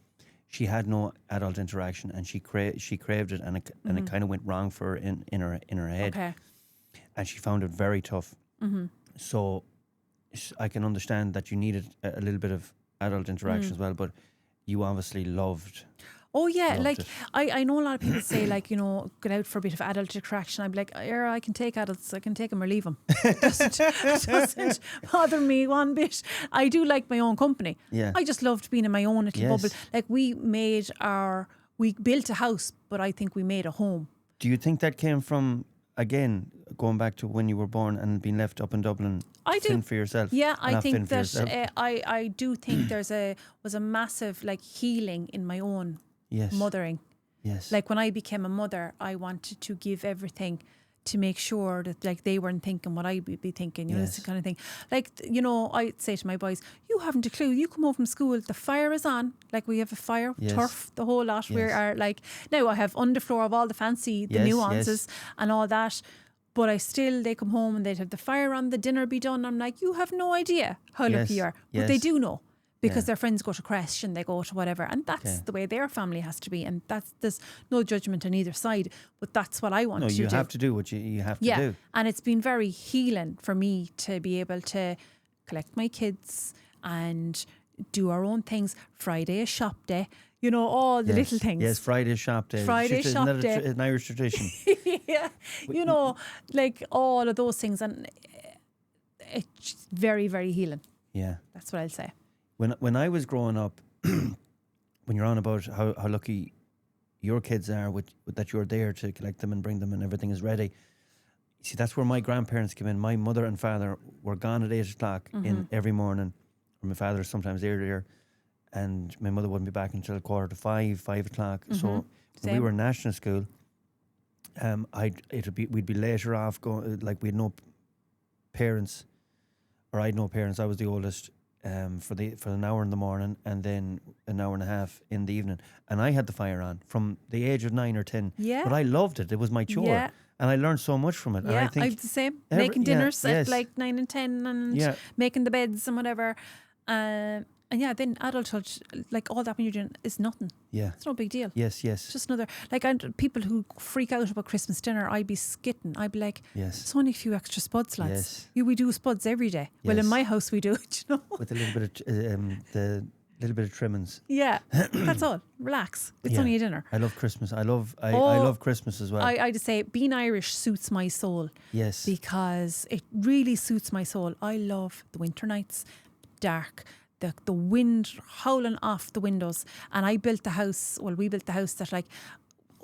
she had no adult interaction and she craved it and it kind of went wrong for her in her head. Okay. And she found it very tough. Mm-hmm. So I can understand that you needed a little bit of adult interaction as well, but you obviously loved. Oh yeah, loved like it. I know a lot of people say like, get out for a bit of adult interaction. I'm like, I can take adults, I can take them or leave them. It doesn't bother me one bit. I do like my own company. Yeah. I just loved being in my own little Yes. bubble. Like we built a house, but I think we made a home. Do you think that came from, again, going back to when you were born and being left up in Dublin? I do. Fend for yourself. Yeah, I Not think fend for yourself. that I do think was a massive like healing in my own Yes. mothering. Yes. Like when I became a mother, I wanted to give everything to make sure that like they weren't thinking what I'd be thinking, you know, Yes. this kind of thing. Like, you know, I'd say to my boys, you haven't a clue. You come home from school, the fire is on. Like we have a fire, Yes. turf, the whole lot. We Yes. are like, now I have underfloor of all the fancy, the Yes, nuances yes. and all that. But they come home and they'd have the fire on, the dinner be done. I'm like, you have no idea how Yes, lucky you are. But they yes. do know. Because Yeah. their friends go to creche and they go to whatever, and that's Okay. the way their family has to be, and there's no judgment on either side, but that's what I want No, to you do. have to do what you have to Yeah, do. and it's been very healing for me to be able to collect my kids and do our own things. Friday is shop day, you know, all the little things. Yes, Friday shop day. Friday Shit, shop isn't that day. an Irish tradition? Yeah, you know, like all of those things, and it's very, very healing. Yeah. That's what I'll say. When I was growing up, when you're on about how lucky your kids are with that you're there to collect them and bring them and everything is ready. See, that's where my grandparents came in. My mother and father were gone at 8 o'clock in every morning, or my father sometimes earlier, and my mother wouldn't be back until 4:45, 5 o'clock. So when we Same. were in national school, we'd be later off going, like we had no parents, or I had no parents. I was the oldest. For an hour in the morning and then an hour and a half in the evening, and I had the fire on from the age of 9 or 10. Yeah. But I loved it. It was my chore, Yeah. and I learned so much from it. And Yeah, I think I'm the same. every- Making yeah, dinners yes. at like 9 and 10 and Yeah. making the beds and whatever. And yeah, then adulthood, like all that when you're doing is nothing. yeah, It's no big deal. yes, yes, It's just another, like people who freak out about Christmas dinner, I'd be skitting. I'd be like, yes, it's only a few extra spuds, lads. Yes. We do spuds every day. Well, in Yes. my house we do, do you know? with a little bit of the little bit of trimmings. Yeah, that's all. Relax. It's Yeah. only a dinner. I love Christmas. I love Oh, Christmas as well. I just say being Irish suits my soul. Yes. Because it really suits my soul. I love the winter nights, dark, the wind howling off the windows. And we built the house that like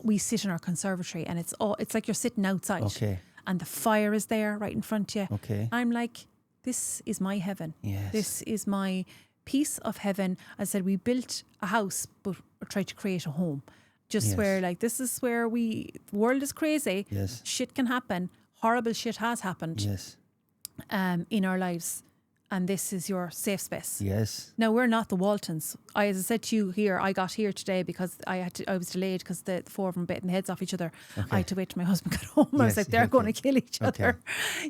we sit in our conservatory and it's like you're sitting outside. Okay. And the fire is there right in front of you. Okay. I'm like, this is my heaven. Yes. This is my piece of heaven. I said we built a house but tried to create a home. Just Yes. where like this is where the world is crazy. Yes. Shit can happen. Horrible shit has happened Yes. in our lives. And this is your safe space. Yes. Now we're not the Waltons. As I said to you here, I got here today because I was delayed because the four of them bitten the heads off each other. Okay. I had to wait till my husband got home. I was Yes, like, they're okay. going to kill each other,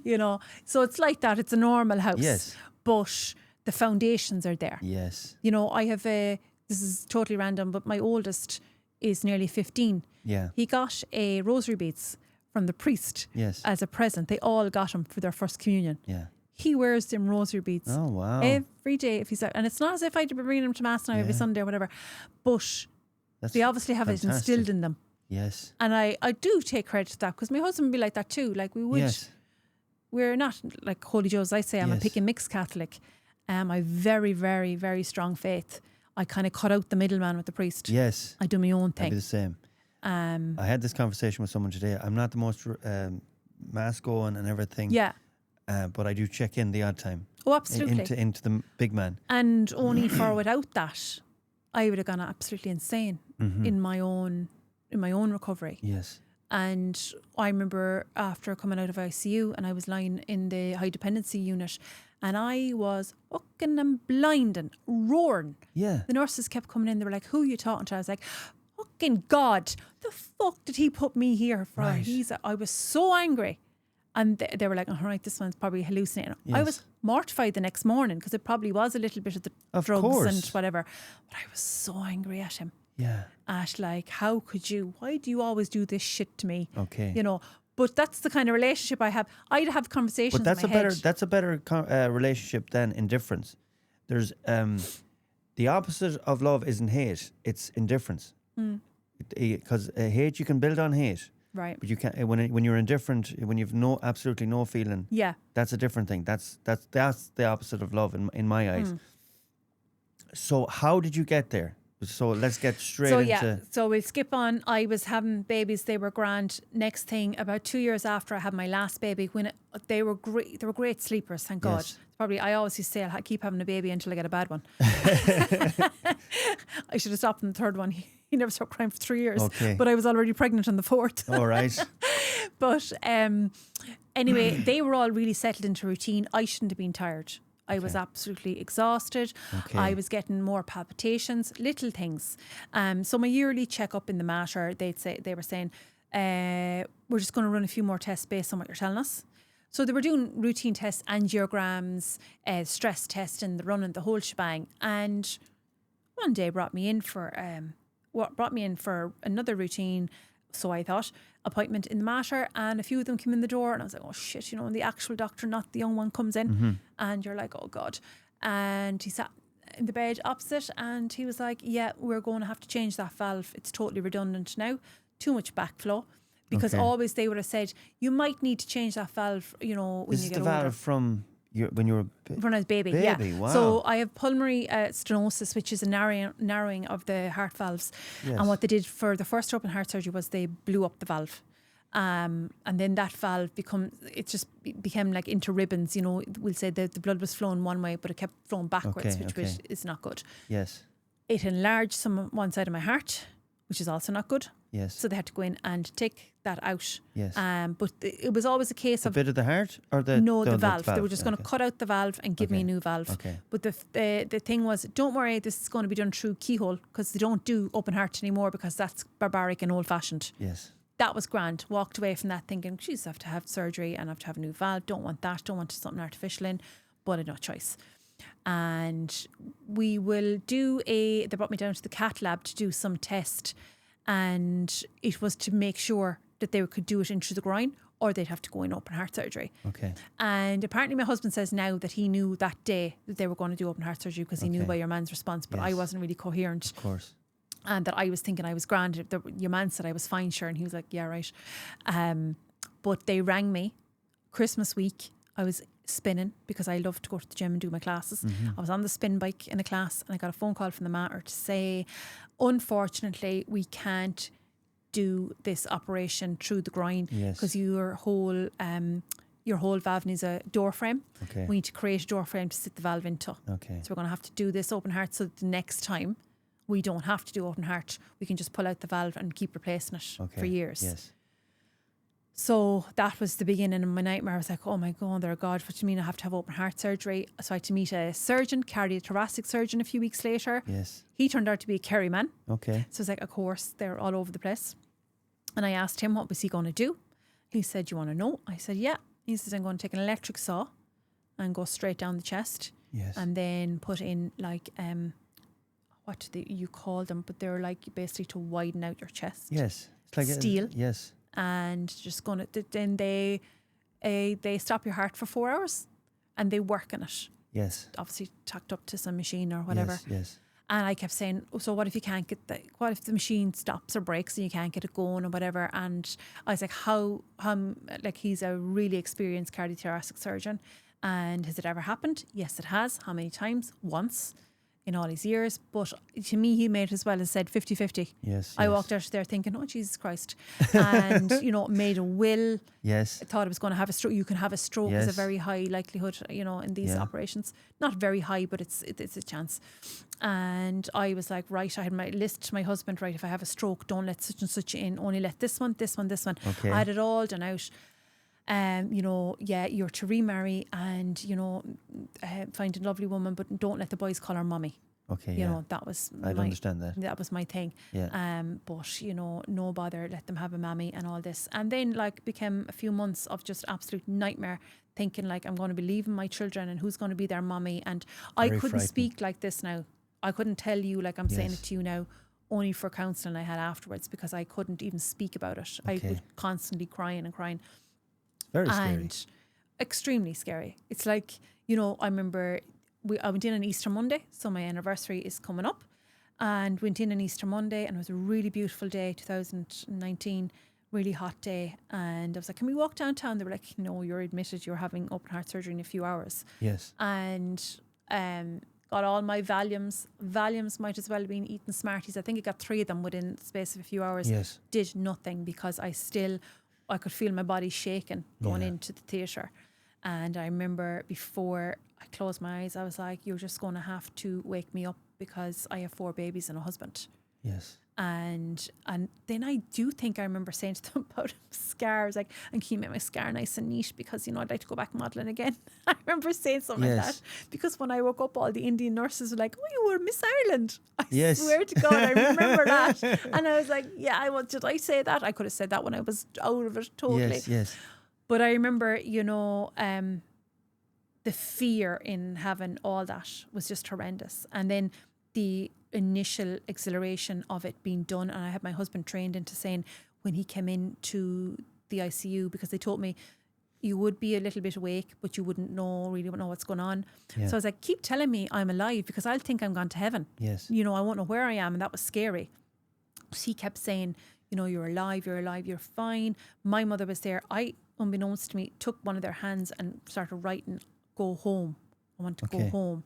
you know. So it's like that. It's a normal house. Yes. But the foundations are there. Yes. You know, I have this is totally random, but my oldest is nearly 15. Yeah. He got a rosary beads from the priest Yes. as a present. They all got him for their first communion. Yeah. He wears them rosary beads Oh wow. every day if he's out. And it's not as if I'd be bringing him to mass now every Yeah. Sunday or whatever. But That's they obviously have it fantastic. instilled in them. Yes. And I do take credit to that because my husband would be like that too. Like we would, Yes. we're not like Holy Joe as I say. I'm a Yes. pick and mix Catholic. I very, very, very strong faith. I kind of cut out the middleman with the priest. Yes. I do my own I'd be thing. the same. I had this conversation with someone today. I'm not the most mass going and everything. Yeah. But I do check in the odd time. Oh, absolutely. Into the big man. And only for without that, I would have gone absolutely insane in my own recovery. Yes. And I remember after coming out of ICU and I was lying in the high dependency unit and I was fucking and blinding, roaring. Yeah. The nurses kept coming in. They were like, who are you talking to? I was like, fucking God, the fuck did he put me here for? Right. I was so angry. And they were like, all right, this one's probably hallucinating. I Yes. was mortified the next morning because it probably was a little bit of the Of drugs course. and whatever. But I was so angry at him. Yeah. At like, how could you? Why do you always do this shit to me? Okay. You know, but that's the kind of relationship I have. I'd have conversations But that's in a my better head. that's a better relationship than indifference. There's the opposite of love isn't hate; it's indifference. Because hate you can build on hate, Right. but you can't when you're indifferent, when you've absolutely no feeling. Yeah. That's a different thing. That's the opposite of love in my eyes. So how did you get there? So let's get straight into. So we'll skip on. I was having babies. They were grand. Next thing, about 2 years after I had my last baby, when they were great. They were great sleepers. Thank God. Yes. Probably I always used to say I'll keep having a baby until I get a bad one. I should have stopped on the third one. He never stopped crying for 3 years. Okay. But I was already pregnant on the fourth. All right. But anyway, they were all really settled into routine. I shouldn't have been tired. I was absolutely exhausted. Okay. I was getting more palpitations, little things. So my yearly checkup in the Mater, they were saying, we're just going to run a few more tests based on what you're telling us. So they were doing routine tests, angiograms, stress testing, the running, the whole shebang. And one day brought me in for another routine. So I thought, appointment in the Mater, and a few of them came in the door, and I was like, oh shit, and the actual doctor, not the young one, comes in, and you're like, oh God. And he sat in the bed opposite, and he was like, yeah, we're going to have to change that valve. It's totally redundant now. Too much backflow. Because always they would have said, you might need to change that valve, when This you is get the older. valve from when you were When I was baby, baby, yeah. wow. So I have pulmonary stenosis, which is a narrowing of the heart valves. Yes. And what they did for the first open heart surgery was they blew up the valve. And then that valve became like into ribbons, we'll say that the blood was flowing one way, but it kept flowing backwards, which is not good. Yes. It enlarged one side of my heart, which is also not good. Yes. So they had to go in and take that out. Yes. But it was always a case A of bit of the heart or the valve. They were just going to cut out the valve and give me a new valve. Okay. But the thing was, don't worry, this is going to be done through keyhole, because they don't do open heart anymore, because that's barbaric and old fashioned. Yes. That was grand. Walked away from that thinking, geez, I have to have surgery and I have to have a new valve. Don't want that. Don't want something artificial in. But I had no choice. And we will they brought me down to the cath lab to do some test. And it was to make sure that they could do it in through the groin, or they'd have to go in open heart surgery. Okay. And apparently my husband says now that he knew that day that they were going to do open heart surgery, because he knew by your man's response, but I wasn't really coherent. Of course. And that I was thinking I was grand. Your man said I was fine, sure. And he was like, yeah, right. But they rang me Christmas week. I was spinning because I love to go to the gym and do my classes. I was on the spin bike in a class, and I got a phone call from the Mater to say, unfortunately, we can't do this operation through the groin, because your whole valve needs a door frame. Okay. We need to create a door frame to sit the valve into. Okay. So we're going to have to do this open heart, so that the next time we don't have to do open heart. We can just pull out the valve and keep replacing it for years. Yes. So that was the beginning of my nightmare. I was like, oh my God, God, what do you mean I have to have open heart surgery? So I had to meet a surgeon, cardiothoracic surgeon, a few weeks later. Yes. He turned out to be a Kerry man. Okay. So I was like, of course, they're all over the place. And I asked him, what was he going to do? He said, you want to know? I said, yeah. He said, I'm going to take an electric saw and go straight down the chest. Yes. And then put in like, what do you call them? But they're like basically to widen out your chest. Yes. It's like steel. Yes. And just going to, then they stop your heart for 4 hours and they work on it. Yes. Obviously tucked up to some machine or whatever. Yes. And I kept saying, oh, so what if you can't get what if the machine stops or breaks and you can't get it going or whatever? And I was like, how like, he's a really experienced cardiothoracic surgeon. And has it ever happened? Yes, it has. How many times? Once in all his years. But to me, he made as well as said 50-50. Yes. I walked out there thinking, oh, Jesus Christ. And, made a will. Yes. I thought I was going to have a stroke. You can have a stroke. Is a very high likelihood, in these operations. Not very high, but it's a chance. And I was like, right, I had my list to my husband, right, if I have a stroke, don't let such and such in. Only let this one. Okay. I had it all done out. You're to remarry and, find a lovely woman, but don't let the boys call her mummy. Okay, That was I'd understand that. That was my thing. Yeah. But, no bother, let them have a mammy and all this. And then, became a few months of just absolute nightmare, thinking, I'm going to be leaving my children and who's going to be their mummy. And I couldn't speak like this now. I couldn't tell you like I'm saying it to you now, only for counselling I had afterwards, because I couldn't even speak about it. I was constantly crying and crying. Very scary. And extremely scary. It's like, I remember I went in on Easter Monday, so my anniversary is coming up, and went in on Easter Monday, and it was a really beautiful day, 2019, really hot day. And I was like, can we walk downtown? They were like, no, you're admitted, you're having open heart surgery in a few hours. Yes. And got all my Valiums. Valiums might as well have been eating Smarties. I think I got 3 of them within the space of a few hours. Yes. Did nothing, because I could feel my body shaking going into the theatre. And I remember before I closed my eyes, I was like, you're just going to have to wake me up, because I have 4 babies and a husband. Yes. And then I do think I remember saying to them about scars, like, and can you make my scar nice and neat, because, you know, I'd like to go back modelling again. I remember saying something like that, because when I woke up, all the Indian nurses were like, oh, you were Miss Ireland. I swear to God, I remember that. And I was like, yeah, did I say that? I could have said that when I was out of it totally. Yes. But I remember, you know, the fear in having all that was just horrendous. And then the initial exhilaration of it being done, and I had my husband trained into saying when he came into the ICU, because they told me you would be a little bit awake, but you wouldn't really know what's going on. So I was like, keep telling me I'm alive, because I'll think I'm gone to heaven. Yes. You know, I won't know where I am, and that was scary. So he kept saying, you know, you're alive, you're fine. My mother was there. I, unbeknownst to me, took one of their hands and started writing, go home. I want to go home.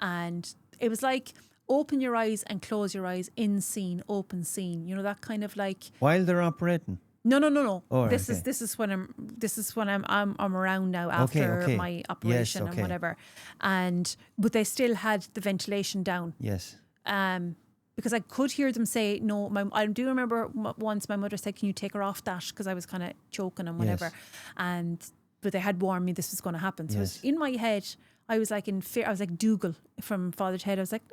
And it was like, open your eyes and close your eyes, in scene, open scene. You know, that kind of like, while they're operating. No. Oh, this is when I'm around now after my operation and whatever. But they still had the ventilation down. Yes. Because I could hear them say no. I do remember once my mother said, "Can you take her off that?" Because I was kind of choking and whatever. But they had warned me this was going to happen. So it was in my head, I was like in fear. I was like Dougal from Father Ted. I was like,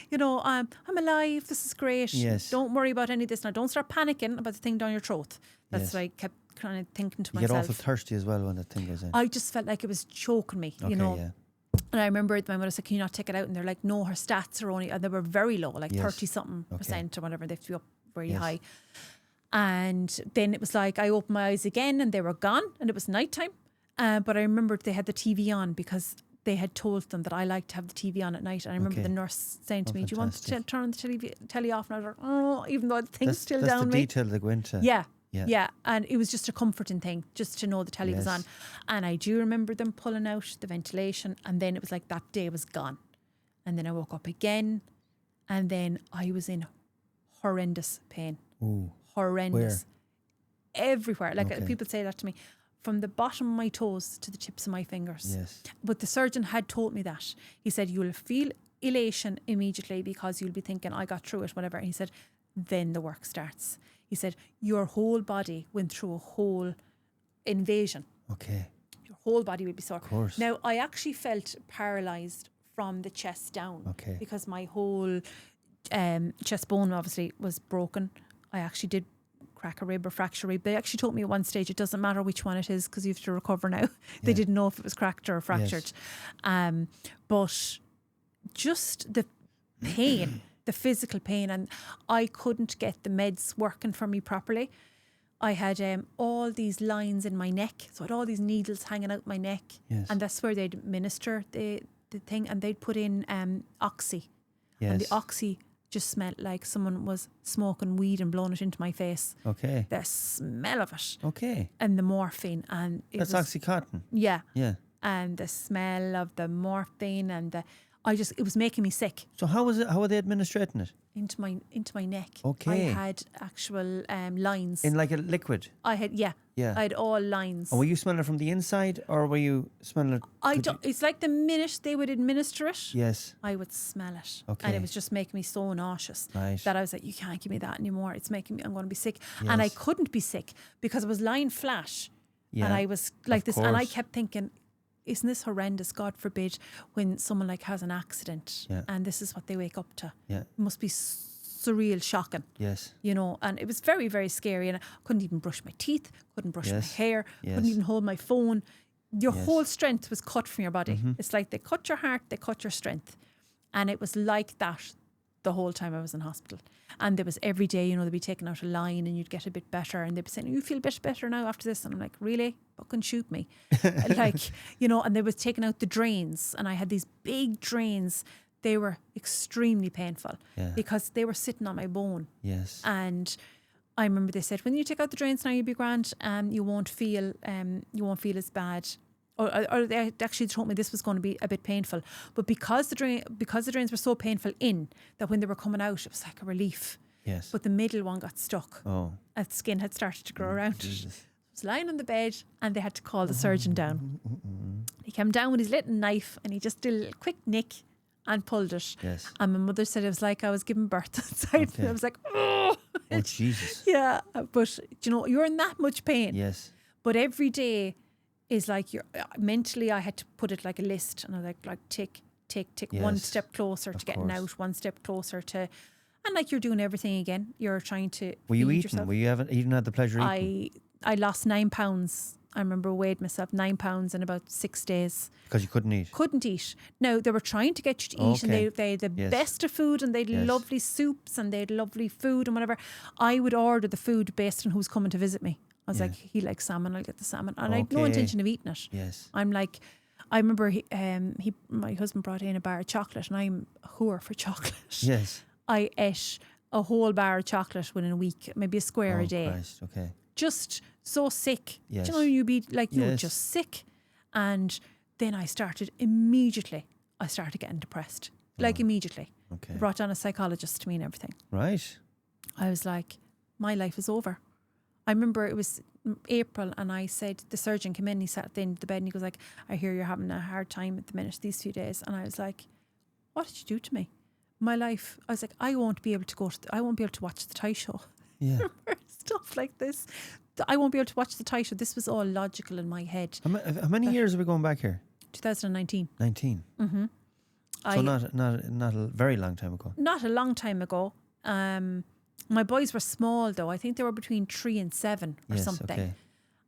you know, I'm alive. This is great. Yes. Don't worry about any of this now. Don't start panicking about the thing down your throat. That's what I kept kind of thinking to myself. You get awful thirsty as well when the thing goes in. I just felt like it was choking me, you know. Yeah. And I remember my mother said, can you not take it out? And they're like, no, her stats are only, and they were very low, like 30-something% or whatever. They have to be up very high. And then it was like, I opened my eyes again and they were gone, and it was nighttime. But I remembered they had the TV on, because they had told them that I like to have the TV on at night. And I remember the nurse saying to me, do you want to turn the telly off? And I was like, oh, even though the thing's still down me. That's the detail they go into. Yeah. And it was just a comforting thing, just to know the telly was on. And I do remember them pulling out the ventilation, and then it was like that day was gone. And then I woke up again, and then I was in horrendous pain. Ooh. Horrendous. Where? Everywhere. Like people say that to me. From the bottom of my toes to the tips of my fingers. Yes. But the surgeon had told me that. He said, you'll feel elation immediately, because you'll be thinking, I got through it, whatever. And he said, then the work starts. He said, your whole body went through a whole invasion. Okay. Your whole body would be sore. Of course. Now, I actually felt paralysed from the chest down. Okay. Because my whole chest bone obviously was broken. I actually did crack a rib or fracture a rib. They actually told me at one stage it doesn't matter which one it is, because you have to recover now. They didn't know if it was cracked or fractured. But just the pain, the physical pain, and I couldn't get the meds working for me properly. I had all these lines in my neck, so I had all these needles hanging out my neck, and that's where they'd administer the thing, and they'd put in oxy, and the oxy just smelled like someone was smoking weed and blowing it into my face. Okay. The smell of it. Okay. And the morphine. And that's Oxycontin. Yeah. Yeah. And the smell of the morphine and it was making me sick. So how was it? How were they administrating it? Into my neck. Okay. I had actual lines. In like a liquid? I had, yeah. I had all lines. And were you smelling it from the inside, or were you smelling it? It's like the minute they would administer it, yes, I would smell it. Okay. And it was just making me so nauseous that I was like, you can't give me that anymore. It's making me, I'm going to be sick. Yes. And I couldn't be sick because I was lying flat. Yeah. And I was like this. And I kept thinking, isn't this horrendous? God forbid when someone like has an accident and this is what they wake up to. Yeah. It must be surreal, shocking. Yes. You know, and it was very, very scary. And I couldn't even brush my teeth, couldn't brush my hair, couldn't even hold my phone. Your whole strength was cut from your body. Mm-hmm. It's like they cut your heart, they cut your strength. And it was like that the whole time I was in hospital. And there was every day, you know, they'd be taking out a line and you'd get a bit better. And they'd be saying, you feel a bit better now after this. And I'm like, really? Fucking shoot me. Like, you know, and they was taking out the drains. And I had these big drains. They were extremely painful because they were sitting on my bone. Yes. And I remember they said, when you take out the drains now, you'll be grand. You won't feel as bad. Or they actually told me this was going to be a bit painful, but because the drains were so painful that when they were coming out, it was like a relief. Yes. But the middle one got stuck. Oh. And the skin had started to grow around it. I was lying on the bed, and they had to call the surgeon down. He came down with his little knife, and he just did a little quick nick, and pulled it. Yes. And my mother said it was like I was giving birth inside. Okay. I was like, oh. Oh, Jesus. Yeah. But, you know, you're in that much pain. Yes. But every day is like, you're mentally, I had to put it like a list. And I was like tick, tick, tick. One Yes, step closer to getting course. out. One step closer to... And like you're doing everything again. You're trying to Were you feed eating? yourself. Were you even had the pleasure of eating? I lost 9 pounds. I remember weighed myself 9 pounds in about 6 days. Because you couldn't eat? Couldn't eat. Now, they were trying to get you to eat, Okay. and they had the Yes. best of food, and they had Yes. lovely soups, and they had lovely food and whatever. I would order the food based on who's coming to visit me. I was Yeah. like, he likes salmon, I'll get the salmon. And I had no Okay. intention of eating it. Yes. I'm like, I remember my husband brought in a bar of chocolate, and I'm a whore for chocolate. Yes. I ate a whole bar of chocolate within a week, maybe a square Oh, a day. Christ. Okay. Just so sick. Yes. Do you know, you'd be like, you were Yes. just sick. And then I started getting depressed. Like immediately. Okay. They brought down a psychologist to me and everything. Right. I was like, my life is over. I remember it was April, and I said, the surgeon came in, he sat at the end of the bed, and he goes like, I hear you're having a hard time at the minute these few days. And I was like, what did you do to me? My life, I was like, I won't be able to watch the Thai show. Yeah. Stuff like this. I won't be able to watch the Thai show. This was all logical in my head. How many years are we going back here? 2019. 19. Mm-hmm. So not a very long time ago. Not a long time ago. My boys were small though. I think they were between 3 and 7 or Yes, something. okay.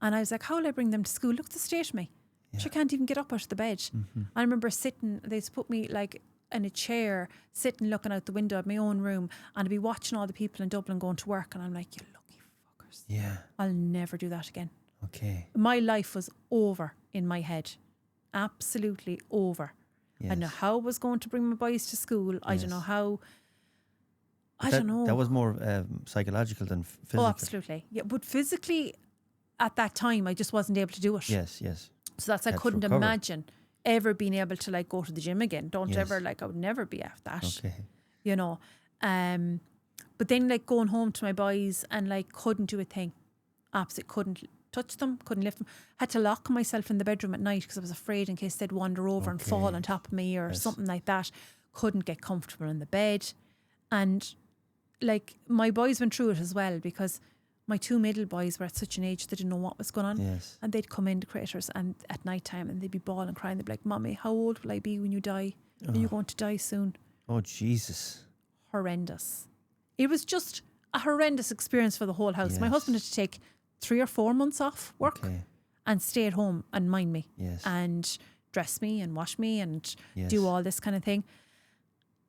And I was like, how will I bring them to school? Look at the state of me. She can't even get up out of the bed. Mm-hmm. I remember sitting, they put me like in a chair, sitting looking out the window of my own room, and I'd be watching all the people in Dublin going to work, and I'm like, you lucky fuckers. Yeah. I'll never do that again. Okay. My life was over in my head. Absolutely over. I don't know Yes. how I was going to bring my boys to school. I don't know Yes. how. I That- don't know. That was more psychological than physical. Oh, absolutely. Yeah, but physically, at that time, I just wasn't able to do it. Yes, yes. So that's, I Had to couldn't recover. imagine ever being able to like go to the gym again. Don't Yes. ever, like, I would never be at that. Okay. You know. But then like going home to my boys and like couldn't do a thing. Absolutely couldn't touch them, couldn't lift them. Had to lock myself in the bedroom at night because I was afraid in case they'd wander over and fall Okay. on top of me or Yes. something like that. Couldn't get comfortable in the bed. And like my boys went through it as well, because my 2 middle boys were at such an age they didn't know what was going on. Yes. And they'd come into Craters and at night time and they'd be bawling, crying. They'd be like, Mommy, how old will I be when you die? Are you going to die soon? Oh, Jesus. Horrendous. It was just a horrendous experience for the whole house. My Yes. husband had to take 3 or 4 months off work Okay. and stay at home and mind me Yes. and dress me and wash me and Yes. do all this kind of thing.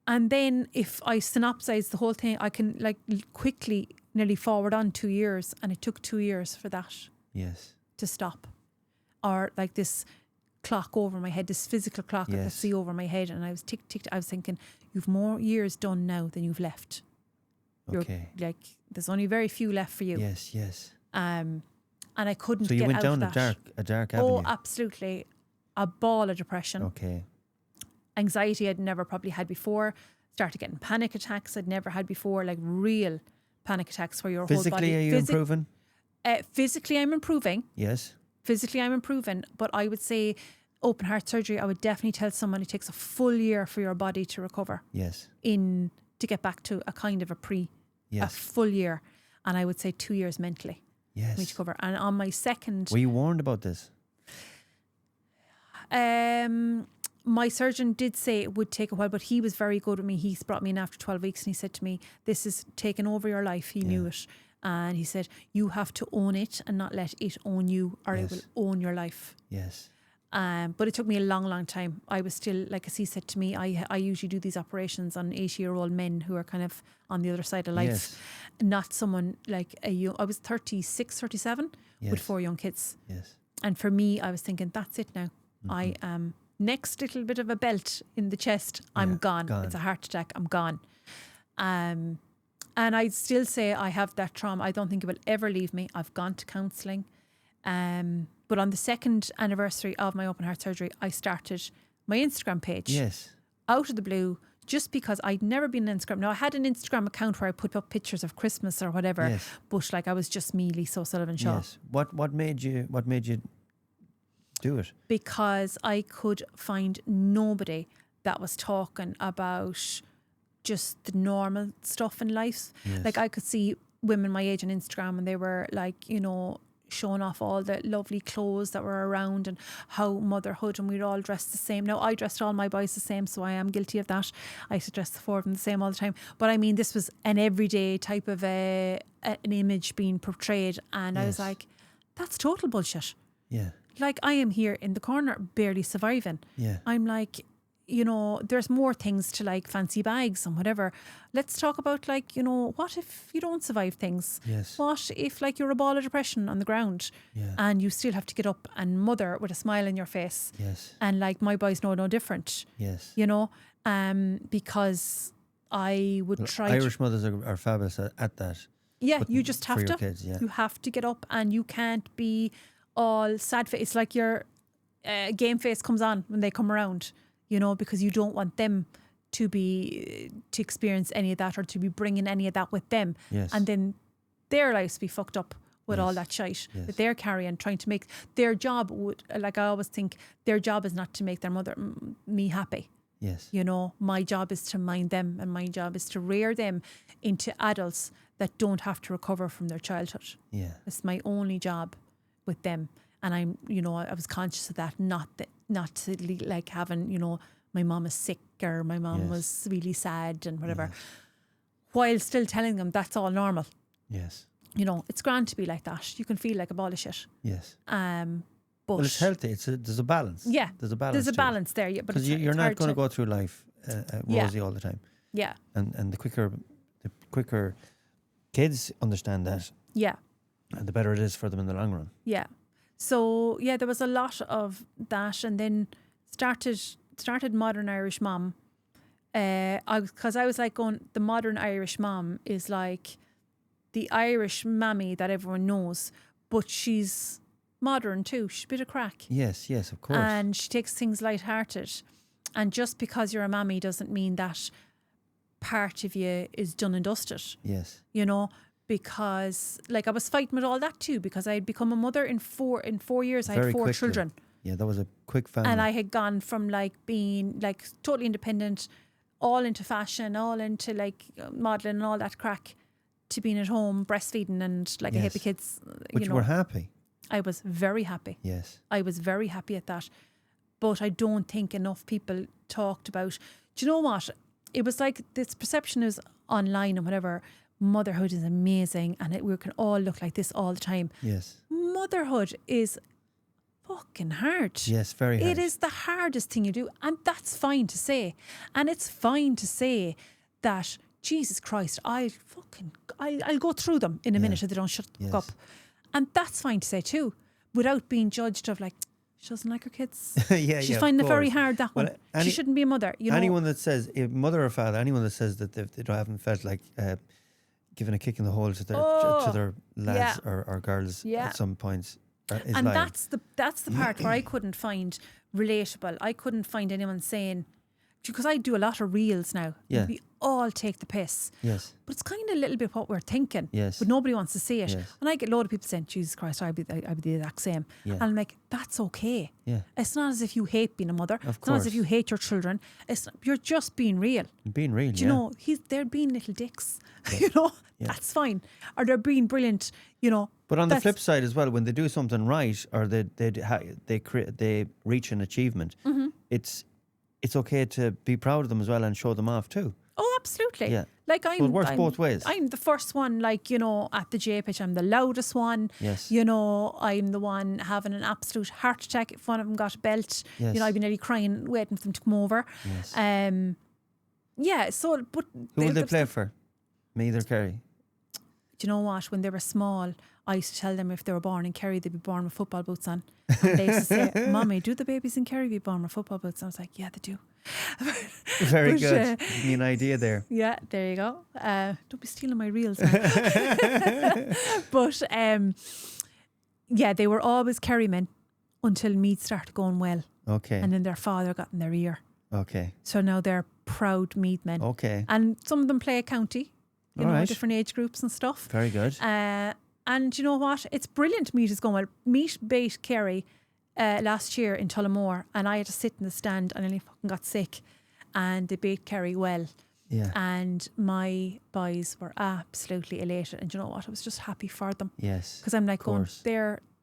And then if I synopsize the whole thing, I can like quickly nearly forward on 2 years, and it took 2 years for that Yes. to stop. Or like this clock over my head, this physical clock I could Yes. see over my head, and I was tick, tick. I was thinking, you've more years done now than you've left. Okay. Like there's only very few left for you. Yes, yes. And I couldn't So you get went out down of a that. dark avenue. Oh, absolutely. A ball of depression. Okay. Anxiety I'd never probably had before. Started getting panic attacks I'd never had before, like real panic attacks where your whole body... Physically, are you improving? Physically, I'm improving. Yes. Physically, I'm improving. But I would say open heart surgery, I would definitely tell someone it takes a full year for your body to recover Yes. to get back to a kind of a Yes. full year. And I would say 2 years mentally for me to Yes. cover. And on my second... Were you warned about this? My surgeon did say it would take a while, but he was very good with me. He brought me in after 12 weeks and he said to me, this is taking over your life. He knew it. And he said, you have to own it and not let it own you, or it Yes. will own your life. Yes. But it took me a long, long time. I was still, like as he said to me, I usually do these operations on 80-year-old men who are kind of on the other side of life. Yes. Not someone like I was 36, 37 with Yes. 4 young kids. Yes. And for me, I was thinking, that's it now. I am next little bit of a belt in the chest. I'm gone. It's a heart attack. I'm gone. And I'd still say I have that trauma. I don't think it will ever leave me. I've gone to counselling. But on the second anniversary of my open heart surgery, I started my Instagram page. Yes. Out of the blue, just because I'd never been on Instagram. Now, I had an Instagram account where I put up pictures of Christmas or whatever. Yes. But like I was just me, Lisa Sullivan Shaw. Yes. What made you do it? Because I could find nobody that was talking about just the normal stuff in life. Yes. Like I could see women my age on Instagram and they were like, you know, showing off all the lovely clothes that were around and how motherhood, and we were all dressed the same. Now I dressed all my boys the same, so I am guilty of that. I used to dress the four of them the same all the time. But I mean, this was an everyday type of an image being portrayed, and I was Yes. like, that's total bullshit. Yeah. Like I am here in the corner barely surviving. Yeah. I'm like, you know, there's more things to like fancy bags and whatever. Let's talk about like, you know, what if you don't survive things? Yes. What if like you're a ball of depression on the ground Yeah. and you still have to get up and mother with a smile on your face? Yes. And like my boys know no different, Yes. you know, because I would try Irish mothers are fabulous at that. yeah, But you just for have your to. kids, yeah. You have to get up and you can't be all sad face. It's like your game face comes on when they come around, you know, because you don't want them to experience any of that or to be bringing any of that with them. Yes. And then their lives be fucked up with all Yes. that shite Yes. that they're carrying, trying to make their job like I always think their job is not to make their mother me happy. Yes. You know, my job is to mind them and my job is to rear them into adults that don't have to recover from their childhood. Yeah. It's my only job with them. And I'm, you know, I was conscious of that, not to like having, you know, my mom is sick or my mom Yes. was really sad and whatever, Yes. while still telling them that's all normal. Yes. You know, it's grand to be like that. You can feel like a ball of shit. Yes. But Well, it's healthy. There's a balance. yeah, There's a balance. there's a to it. balance there. Yeah, but Because it's you're not hard going to to go through life Yeah. rosy all the time. Yeah, And the quicker kids understand that, yeah. and the better it is for them in the long run. Yeah. So yeah, there was a lot of that, and then started Modern Irish Mom. Because I was like going, the Modern Irish Mom is like the Irish mammy that everyone knows, but she's modern too. She's a bit of crack. Yes, yes, of course. And she takes things lighthearted. And just because you're a mammy doesn't mean that part of you is done and dusted. Yes. You know, because like I was fighting with all that too, because I had become a mother in 4 years. I had Very 4 quickly. children. Yeah, that was a quick family. And I had gone from like being like totally independent, all into fashion, all into like modelling and all that crack, to being at home breastfeeding and like a Yes. hippie kids. But you were happy. I was very happy. Yes. I was very happy at that. But I don't think enough people talked about, do you know what? It was like this perception is online and whatever, motherhood is amazing and we can all look like this all the time. Yes. Motherhood is fucking hard. Yes, very hard. It is the hardest thing you do, and that's fine to say. And it's fine to say that, Jesus Christ, I'll go through them in a minute if they don't shut the fuck Yes. up. And that's fine to say too, without being judged of like, she doesn't like her kids. Yeah, She's yeah, of finding it very course. hard, that Well, one. She shouldn't be a mother. You know? Anyone that says, mother or father, anyone that says that they haven't felt like giving a kick in the hole to their lads or girls Yeah. at some points is And lying. that's the part where I couldn't find relatable. I couldn't find anyone saying, because I do a lot of reels now. Yeah. And we all take the piss. Yes. But it's kind of a little bit what we're thinking. Yes. But nobody wants to see it. Yes. And I get a load of people saying, Jesus Christ, I'd be the exact same. Yeah. And I'm like, that's okay. Yeah. It's not as if you hate being a mother. Of It's not as if course. you hate your children. You're just being real. Being real, Do you know, they're being little dicks. You know, that's fine. Or they're being brilliant, you know. But on the That's- flip side as well, when they do something right or they reach an achievement, Mm-hmm. it's okay to be proud of them as well and show them off too. Oh, absolutely. Yeah. Like it works both ways. I'm the first one, like, you know, at the J pitch. I'm the loudest one. Yes. You know, I'm the one having an absolute heart attack if one of them got a belt. Yes. You know, I'd be nearly crying, waiting for them to come over. Yes. Yeah. So, but Who will they play for? Me or Kerry? Do you know what? When they were small, I used to tell them if they were born in Kerry, they'd be born with football boots on. And they used to say, Mommy, do the babies in Kerry be born with football boots? And I was like, yeah, they do. Very But, good. Give me an idea there. Yeah, there you go. Don't be stealing my reels now. But yeah, they were always Kerrymen until Meath started going well. Okay. And then their father got in their ear. Okay. So now they're proud Meath men. Okay. And some of them play a county, you All know, right. different age groups and stuff. Very good. And you know what? It's brilliant Meath is going well. Meath beat Kerry last year in Tullamore, and I had to sit in the stand and I nearly fucking got sick. and they baked Kerry well. Yeah. And my boys were absolutely elated. And you know what? I was just happy for them. Yes. Because I'm like, of going, course.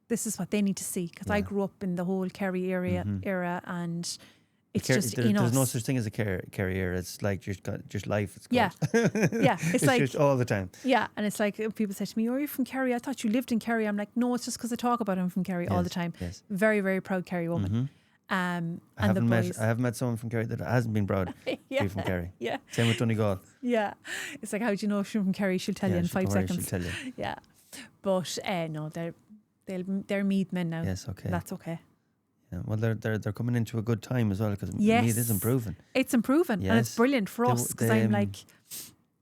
this is what they need to see. Because I Yeah. grew up in the whole Kerry era, and it's just in There's us. no such thing as a carrier. It's like just life. It's Yeah. called. Yeah. It's like, just all the time. yeah. And it's like people say to me, "Oh, you're from Kerry. I thought you lived in Kerry." I'm like, no, it's just because I talk about I'm from Kerry all the time. Yes. Very, very proud Kerry woman. I And the boys. haven't met someone from Kerry that hasn't been proud to Yeah. be from Kerry. Yeah. Same with Donegal. Yeah. It's like, how do you know she's from Kerry? She'll tell you in 5 seconds. She'll tell you. Yeah. But no, they're Meath men now. Yes, okay. That's okay. Yeah. Well, they're coming into a good time as well because Yes. Meath is improving. It's improving, and it's Yes. brilliant for us because I'm like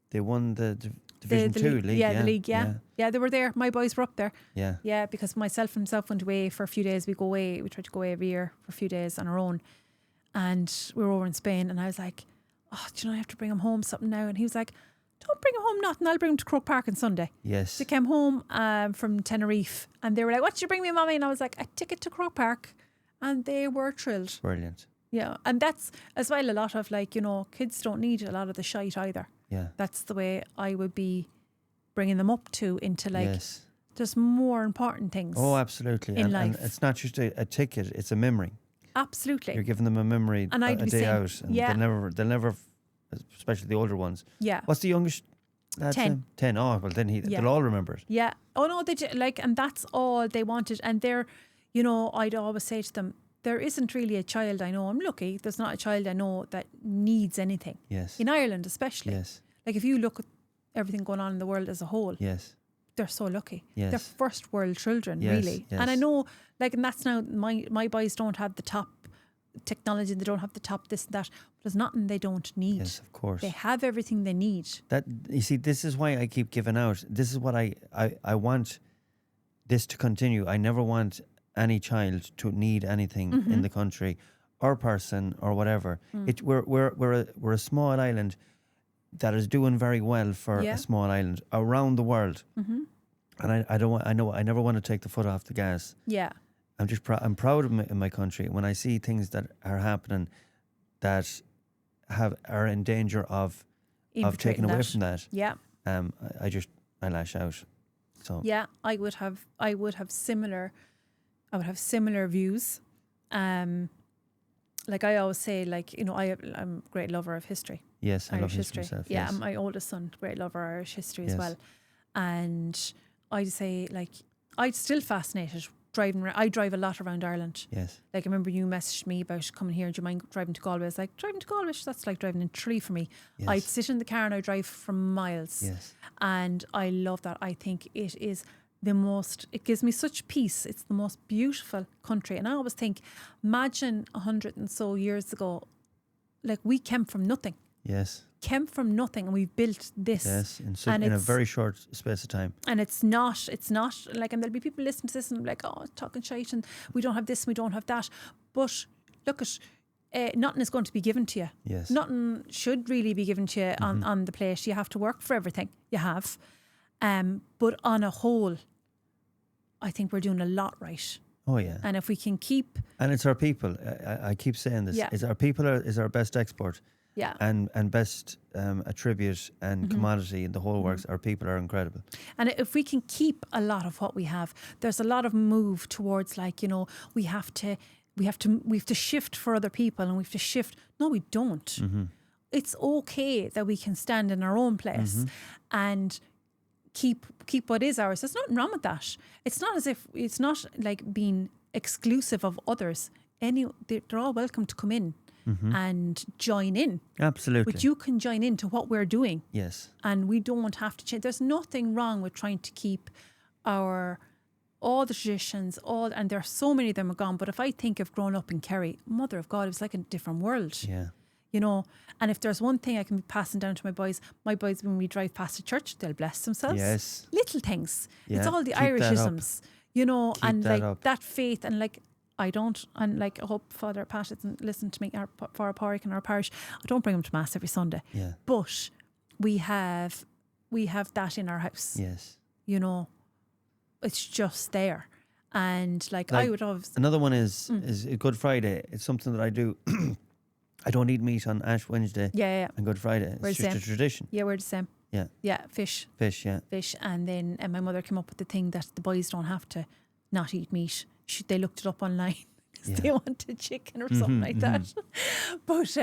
They won the Division 2 league. Yeah, the league. Yeah, they were there. My boys were up there. Yeah. Yeah, because myself and himself went away for a few days. We try to go away every year for a few days on our own, and we were over in Spain. And I was like, "Oh, do you know I have to bring him home something now?" And he was like, "Don't bring him home nothing. I'll bring him to Croke Park on Sunday." Yes. They came home from Tenerife, and they were like, "What did you bring me, mommy?" And I was like, "A ticket to Croke Park," and they were thrilled. Brilliant. Yeah, and that's as well a lot of kids don't need a lot of the shite either. Yeah. That's the way I would be bringing them up into Yes. there's more important things. Oh, absolutely. In and life. it's not just a ticket; it's a memory. Absolutely. You're giving them a memory And I'd a be day saying, out, and yeah. they'll never, especially the older ones. Yeah. What's the youngest? Lad, 10. Sam? 10. Oh, well, then Yeah. they'll all remember it. Yeah. Oh no, they and that's all they wanted. And I'd always say to them, there isn't really a child I know. I'm lucky. There's not a child I know that needs anything. Yes. In Ireland, especially. Yes. Like if you look at everything going on in the world as a whole, Yes. they're so lucky. Yes. They're first world children, Yes, really. yes. And I know, and that's now my boys don't have the top technology. They don't have the top this and that. But there's nothing they don't need. Yes, of course. They have everything they need. That you see, this is why I keep giving out. This is what I want this to continue. I never want any child to need anything in the country, or person, or whatever. We're a small island that is doing very well for a small island around the world. And I never want to take the foot off the gas. Yeah. I'm proud of my country when I see things that are happening that are in danger of taking away from that. Yeah. I lash out. So Yeah, I would have similar views. Like I always say, I'm a great lover of history. yes, I love Irish history myself. Yeah, yes. and my oldest son, great lover of Irish history as Yes. well. And I'd say, I'm still fascinated driving around. I drive a lot around Ireland. Yes. Like I remember you messaged me about coming here. Do you mind driving to Galway? I was like, driving to Galway, that's like driving in Tralee for me. Yes. I'd sit in the car and I drive for miles. Yes. And I love that. I think it gives me such peace. It's the most beautiful country. And I always think, imagine 100 and so years ago, we came from nothing. Yes. And we've built this. Yes. And In a it's- very short space of time. And it's not and there'll be people listening to this and like, oh, talking shite and we don't have this and we don't have that. But look nothing is going to be given to you. Yes. Nothing should really be given to you on the plate. You have to work for everything you have. But on a whole, I think we're doing a lot right. Oh yeah. And if we can keep, And it's our people. I keep saying this. Yeah. Is our people is our best export yeah, and best attribute and commodity in the whole works. Our people are incredible. and if we can keep a lot of what we have, there's a lot of move towards we have to shift for other people and we have to shift. No, we don't. It's okay that we can stand in our own place and keep what is ours. There's nothing wrong with that. It's not as if it's not like being exclusive of others. They're all welcome to come in and join in. Absolutely. But you can join into what we're doing. Yes. And we don't have to change. There's nothing wrong with trying to keep all the traditions, and there are so many of them are gone. But if I think of growing up in Kerry, Mother of God, it was like a different world. Yeah. And if there's one thing I can be passing down to my boys when we drive past a church, they'll bless themselves. Yes. Little things. Yeah, It's all the keep that Irishisms, and that up. that faith and I don't, and I hope Father Pat doesn't listen to me for our parish and our parish. I don't bring him to Mass every Sunday. Yeah. But we have that in our house. Yes. It's just there. And I would have Another one is Good Friday. It's something that I do. I don't eat meat on Ash Wednesday Yeah. and Good Friday. We're It's the just a same. tradition. Yeah, we're the same. Yeah. Yeah, fish. Fish, yeah. Fish. And then my mother came up with the thing that the boys don't have to not eat meat. They looked it up online because Yeah. they wanted chicken or something like that. But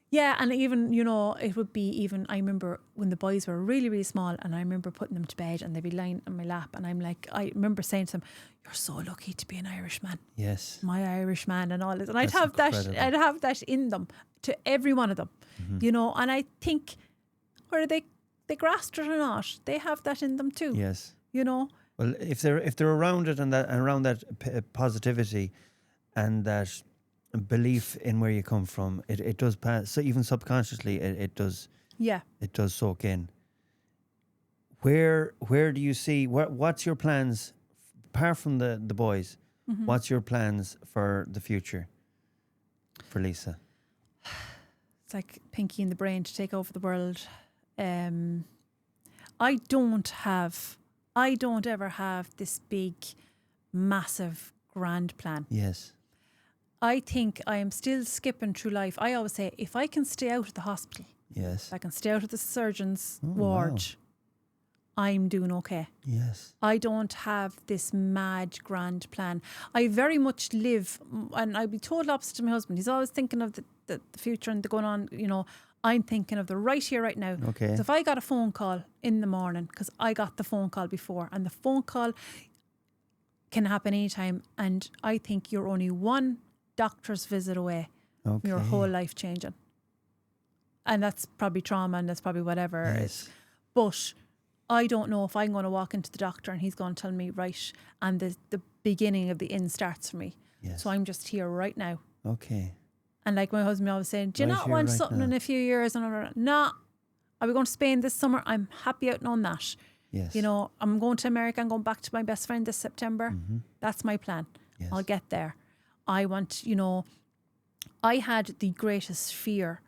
yeah, and even, it would be even, I remember when the boys were really, really small, and I remember putting them to bed and they'd be lying on my lap, and I remember saying to them, "You're so lucky to be an Irishman." Yes. My Irishman and all this. And That's incredible. I'd have that in them, to every one of them, and I think whether they grasped it or not, they have that in them too. Yes. Well, if they're around it and around that positivity and that belief in where you come from, it does pass. So even subconsciously, it does. yeah. It does soak in. Where do you see? What's your plans apart from the boys? What's your plans for the future for Lisa? It's like Pinky in the brain to take over the world. I don't ever have this big, massive, grand plan. Yes. I think I am still skipping through life. I always say, if I can stay out of the hospital, Yes. if I can stay out of the surgeon's Oh, ward, wow. I'm doing okay. Yes. I don't have this mad, grand plan. I very much live, and I'd be total opposite to my husband. He's always thinking of the future and the going on, I'm thinking of the right here, right now. Okay. So if I got a phone call in the morning, because I got the phone call before, and the phone call can happen anytime, and I think you're only one doctor's visit away from your whole life changing. And that's probably trauma, and that's probably whatever. Yes. But I don't know if I'm going to walk into the doctor and he's going to tell me, right, and the beginning of the end starts for me. Yes. So I'm just here right now. Okay. And like my husband always saying, do you Right not here, want right something now. in a few years? And I'm like, nah, are we going to Spain this summer? I'm happy out on that. Yes. I'm going to America. I'm going back to my best friend this September. That's my plan. Yes. I'll get there. I want, I had the greatest fear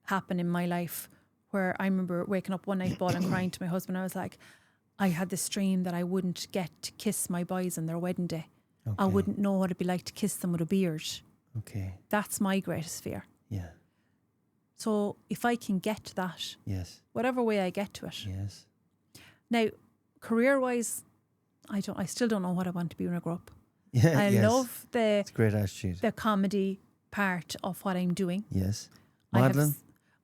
happen in my life, where I remember waking up one night bawling, crying to my husband. I was like, I had this dream that I wouldn't get to kiss my boys on their wedding day. Okay. I wouldn't know what it'd be like to kiss them with a beard. Okay. That's my greatest fear. Yeah. So if I can get to that, Yes. whatever way I get to it. Yes. Now, career-wise, I still don't know what I want to be when I grow up. Yeah. I yes. love It's a great attitude. the comedy part of what I'm doing. Yes. I have Modelling.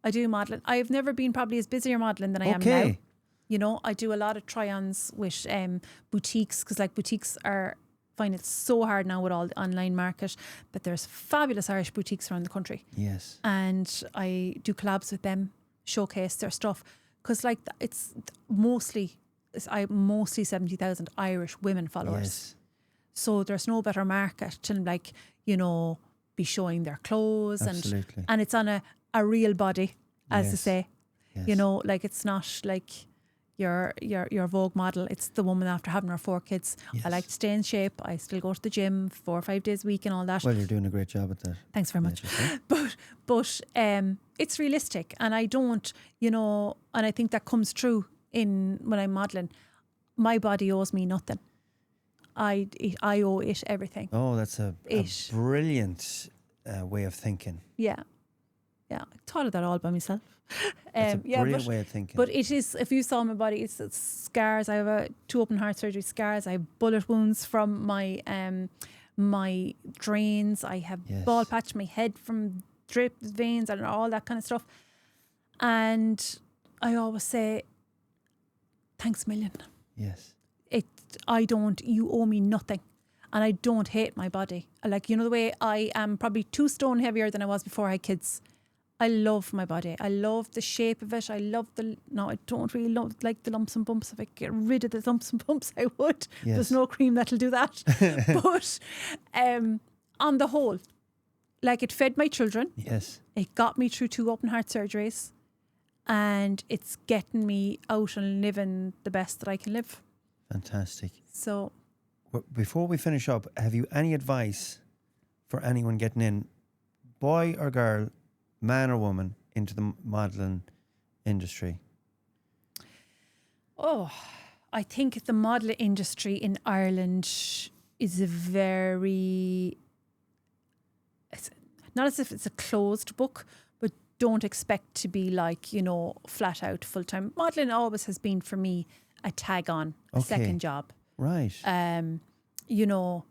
I do modelling. I've never been probably as busy or modelling than I am Okay. now. I do a lot of try-ons with boutiques, because boutiques find it so hard now with all the online market, but there's fabulous Irish boutiques around the country. Yes. And I do collabs with them, showcase their stuff, because it's mostly 70,000 Irish women followers. Yes. So there's no better market to be showing their clothes Absolutely. and it's on a real body, as they Yes. say. Yes. It's not like your Vogue model. It's the woman after having her 4 kids. Yes. I like to stay in shape. I still go to the gym 4 or 5 days a week and all that. Well, you're doing a great job at that. Thanks very much. Just say. But it's realistic, and I don't, and I think that comes true when I'm modelling. My body owes me nothing. I owe it everything. Oh, that's a brilliant way of thinking. Yeah. I thought of that all by myself. That's a brilliant way of thinking. But it is, if you saw my body, it's scars. I have 2 open heart surgery scars. I have bullet wounds from my drains. I have ball patch my head from drip veins and all that kind of stuff. And I always say, thanks a million. Yes. You owe me nothing. And I don't hate my body. The way I am probably 2 stone heavier than I was before I had kids. I love my body. I love the shape of it. I don't really love the lumps and bumps. If I could get rid of the lumps and bumps, I would. Yes. There's no cream that'll do that. But on the whole, it fed my children. Yes. It got me through 2 open heart surgeries. And it's getting me out and living the best that I can live. Fantastic. So, before we finish up, have you any advice for anyone getting in, boy or girl, man or woman, into the modelling industry? Oh, I think the modelling industry in Ireland is not as if it's a closed book, but don't expect to be like, you know, flat out full time. Modelling always has been for me a tag on, a second job. Right. You know,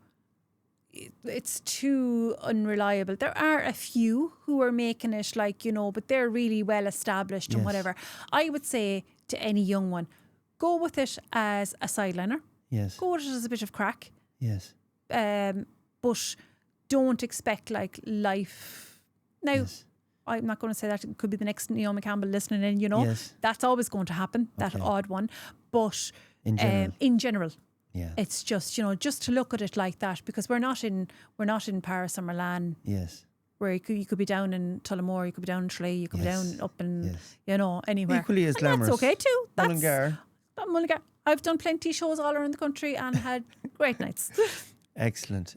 it's too unreliable. There are a few who are making it like, you know, but they're really well established and whatever. I would say to any young one, go with it as a sideliner. Yes. Go with it as a bit of crack. Yes. But don't expect like life. Now, I'm not going to say that it could be the next Naomi Campbell listening in, you know. That's always going to happen, that odd one. But in general, it's just, you know, just to look at it like that, because we're not in Paris or Milan. Yes. Where you could be down in Tullamore, you could be down in Tralee, you could be down up in, you know, anywhere. Equally as glamorous. That's okay too. Mullingar. Mullingar. I've done plenty shows all around the country and had great nights. Excellent.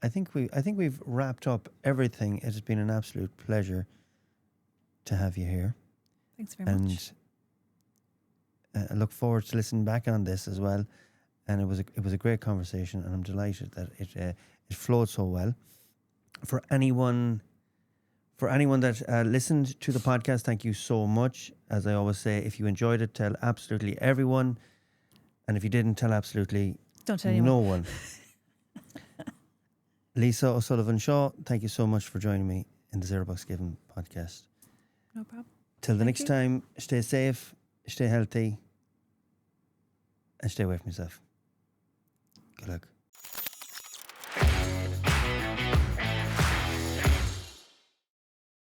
I think we've wrapped up everything. It has been an absolute pleasure to have you here. Thanks very much. And I look forward to listening back on this as well. And it was a great conversation, and I'm delighted that it flowed so well. For anyone that listened to the podcast, thank you so much. As I always say, if you enjoyed it, tell absolutely everyone. And if you didn't, tell absolutely don't tell anyone. No one. Lisa Sullivan Shaw, thank you so much for joining me in the Zero Bucks Given podcast. No problem. Till the next time, stay safe, stay healthy, and stay away from yourself. Good luck.